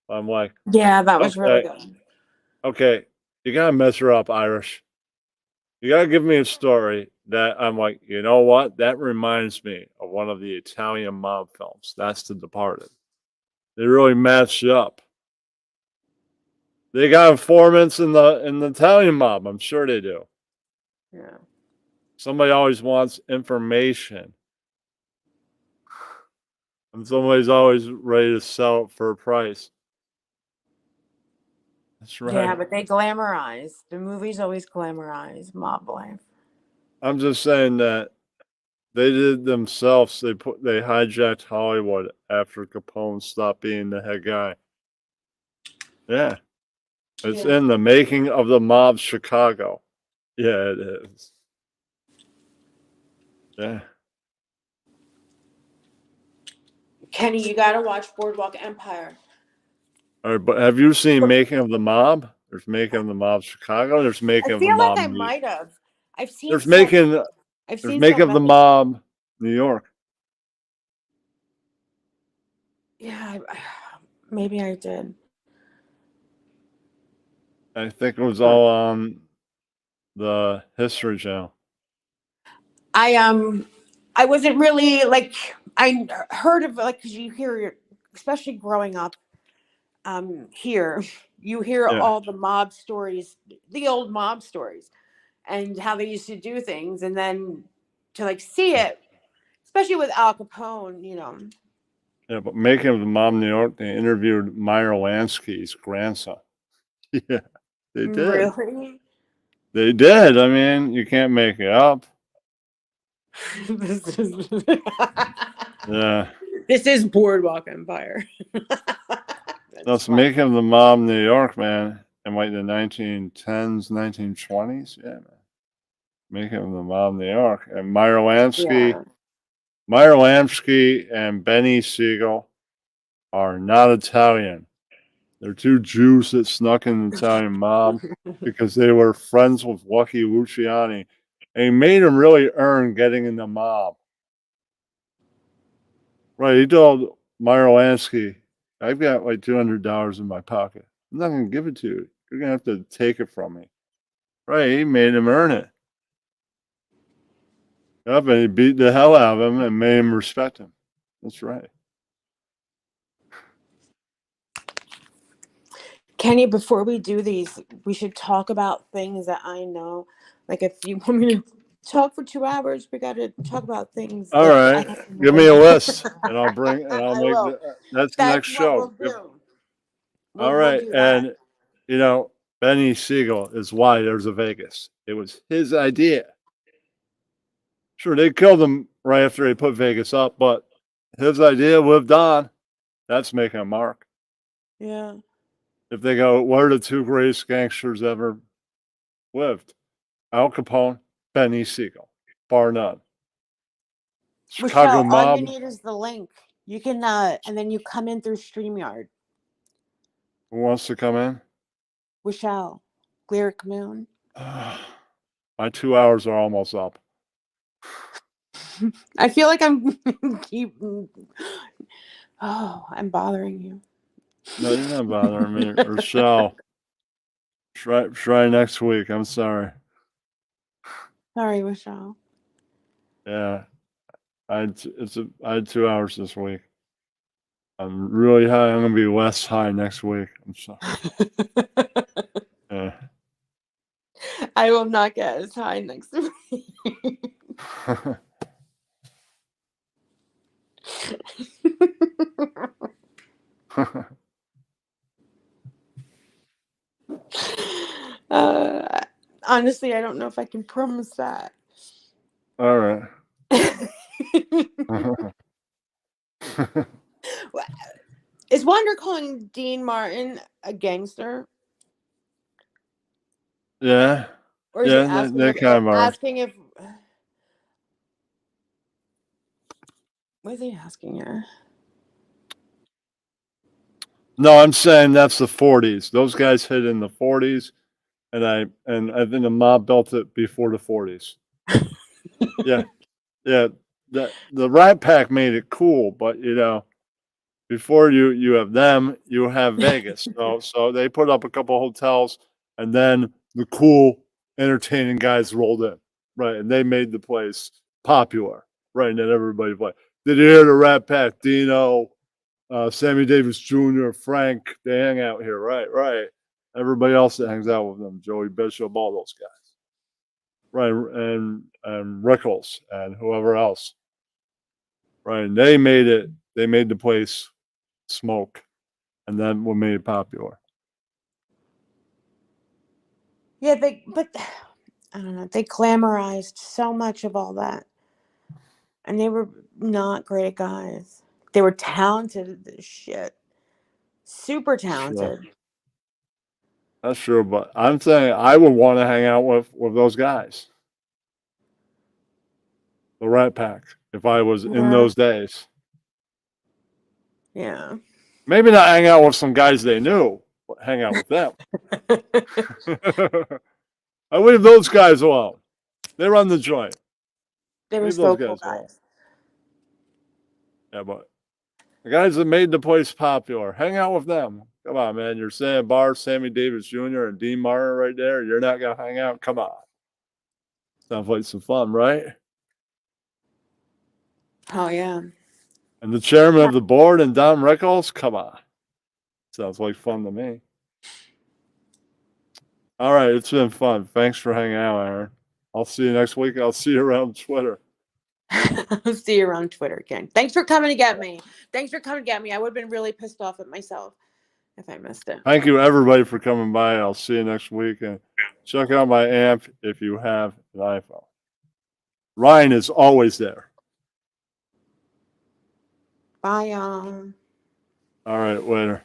I'm like, Yeah, that was really okay, good. okay, you gotta measure up, Irish. You gotta give me a story that I'm like, you know what? That reminds me of one of the Italian mob films. That's The Departed. They really match up. They got informants in the Italian mob. I'm sure they do. Yeah. Somebody always wants information, and somebody's always ready to sell it for a price. That's Yeah, right. but they glamorize. The movies always glamorize mob life. I'm just saying that they did themselves. They hijacked Hollywood after Capone stopped being the head guy. Yeah, it's Yeah. in the making of the mob Chicago. Yeah, it is. Yeah. Kenny, you gotta watch Boardwalk Empire. All right, but have you seen Making of the Mob? There's Making of the Mob Chicago. There's I Making of the feel like Mob I New. might have. I've seen There's so Making. I've There's seen so Making of the many. Mob New York. Yeah, maybe I did. I think it was all on the History Channel. I I wasn't really like I heard of like because you hear especially growing up here you hear Yeah. all the mob stories, the old mob stories, and how they used to do things, and then to like see it, especially with Al Capone, you know. Yeah, but Making of the Mob New York, they interviewed Meyer Lansky's grandson. Yeah, they did. Really? They did. I mean, you can't make it up. This is Yeah. this is Boardwalk Empire. That's That's fun. Making of the Mob New York, man. In like the 1910s, 1920s. Yeah, man. Making of the Mob New York. And Yeah. Meyer Lansky and Benny Siegel are not Italian. They're two Jews that snuck in the Italian mob because they were friends with Lucky Luciani. And he made him really earn getting in the mob. Right, he told Meyer Lansky, I've got like $200 in my pocket. I'm not going to give it to you. You're going to have to take it from me. Right, he made him earn it. Yep, and he beat the hell out of him and made him respect him. That's right. Kenny, before we do these, we should talk about things that I know. Like if you want me to talk for 2 hours, we got to talk about things All that I right, have to give me know. a list, and I'll I make will. that's the That's next what show. we'll do. All We'll right, do that. and you know, Benny Siegel is why there's a Vegas. It was his idea. Sure, they killed him right after they put Vegas up, but his idea lived on. That's making a mark. Yeah. If they go, what are the two greatest gangsters ever lived? Al Capone, Benny Siegel, bar none. Chicago Michelle, all you mob. need is the link. You can and then you come in through StreamYard. Who wants to come in? Michelle, Lyric Moon. My 2 hours are almost up. I feel like I'm keep. Oh, I'm bothering you. No, you're not bothering me. Rochelle, try next week. I'm sorry. Sorry, Michelle. Yeah, I had 2 hours this week. I'm really high. I'm gonna be less high next week. I'm sorry. Yeah. I will not get as high next week. uh, honestly, I don't know if I can promise that. All right. Is Wander calling Dean Martin a gangster? Yeah. Or is he Yeah, asking they if kind of are. what is he asking here? No, I'm saying that's the 40s. Those guys hit in the 40s, and I think the mob built it before the 40s. Yeah, yeah. The Rat Pack made it cool, but before you have them, you have Vegas. So they put up a couple hotels, and then the cool, entertaining guys rolled in, right? And they made the place popular, right? And then everybody played. Did you hear the Rat Pack? Dino, Sammy Davis Jr., Frank, they hang out here, right? Right. Everybody else that hangs out with them, Joey Bishop, all those guys, right? And Rickles and whoever else, right? And they made it. They made the place smoke, and then what made it popular. Yeah, but I don't know. They glamorized so much of all that, and they were not great guys. They were talented as shit, super Sure. talented. That's true, but I'm saying I would want to hang out with those guys, the Rat Pack, if I was in Yeah, those days. yeah. Maybe not hang out with some guys they knew, but hang out with them. I leave those guys alone. They run the joint. They were Leave those so cool guys alone. guys. Yeah, but the guys that made the place popular, hang out with them. Come on, man. You're saying Barr, Sammy Davis Jr., and Dean Martin right there. You're not gonna hang out. Come on. Sounds like some fun, right? Oh yeah. And the chairman of the board and Don Rickles. Come on. Sounds like fun to me. All right, it's been fun. Thanks for hanging out, Aaron. I'll see you next week. I'll see you around Twitter. I'll see you around Twitter, Ken. Thanks for coming to get me. Thanks for coming to get me. I would have been really pissed off at myself if I missed it. Thank you, everybody, for coming by. I'll see you next week. And check out my amp if you have an iPhone. Ryan is always there. Bye, y'all. All right, later.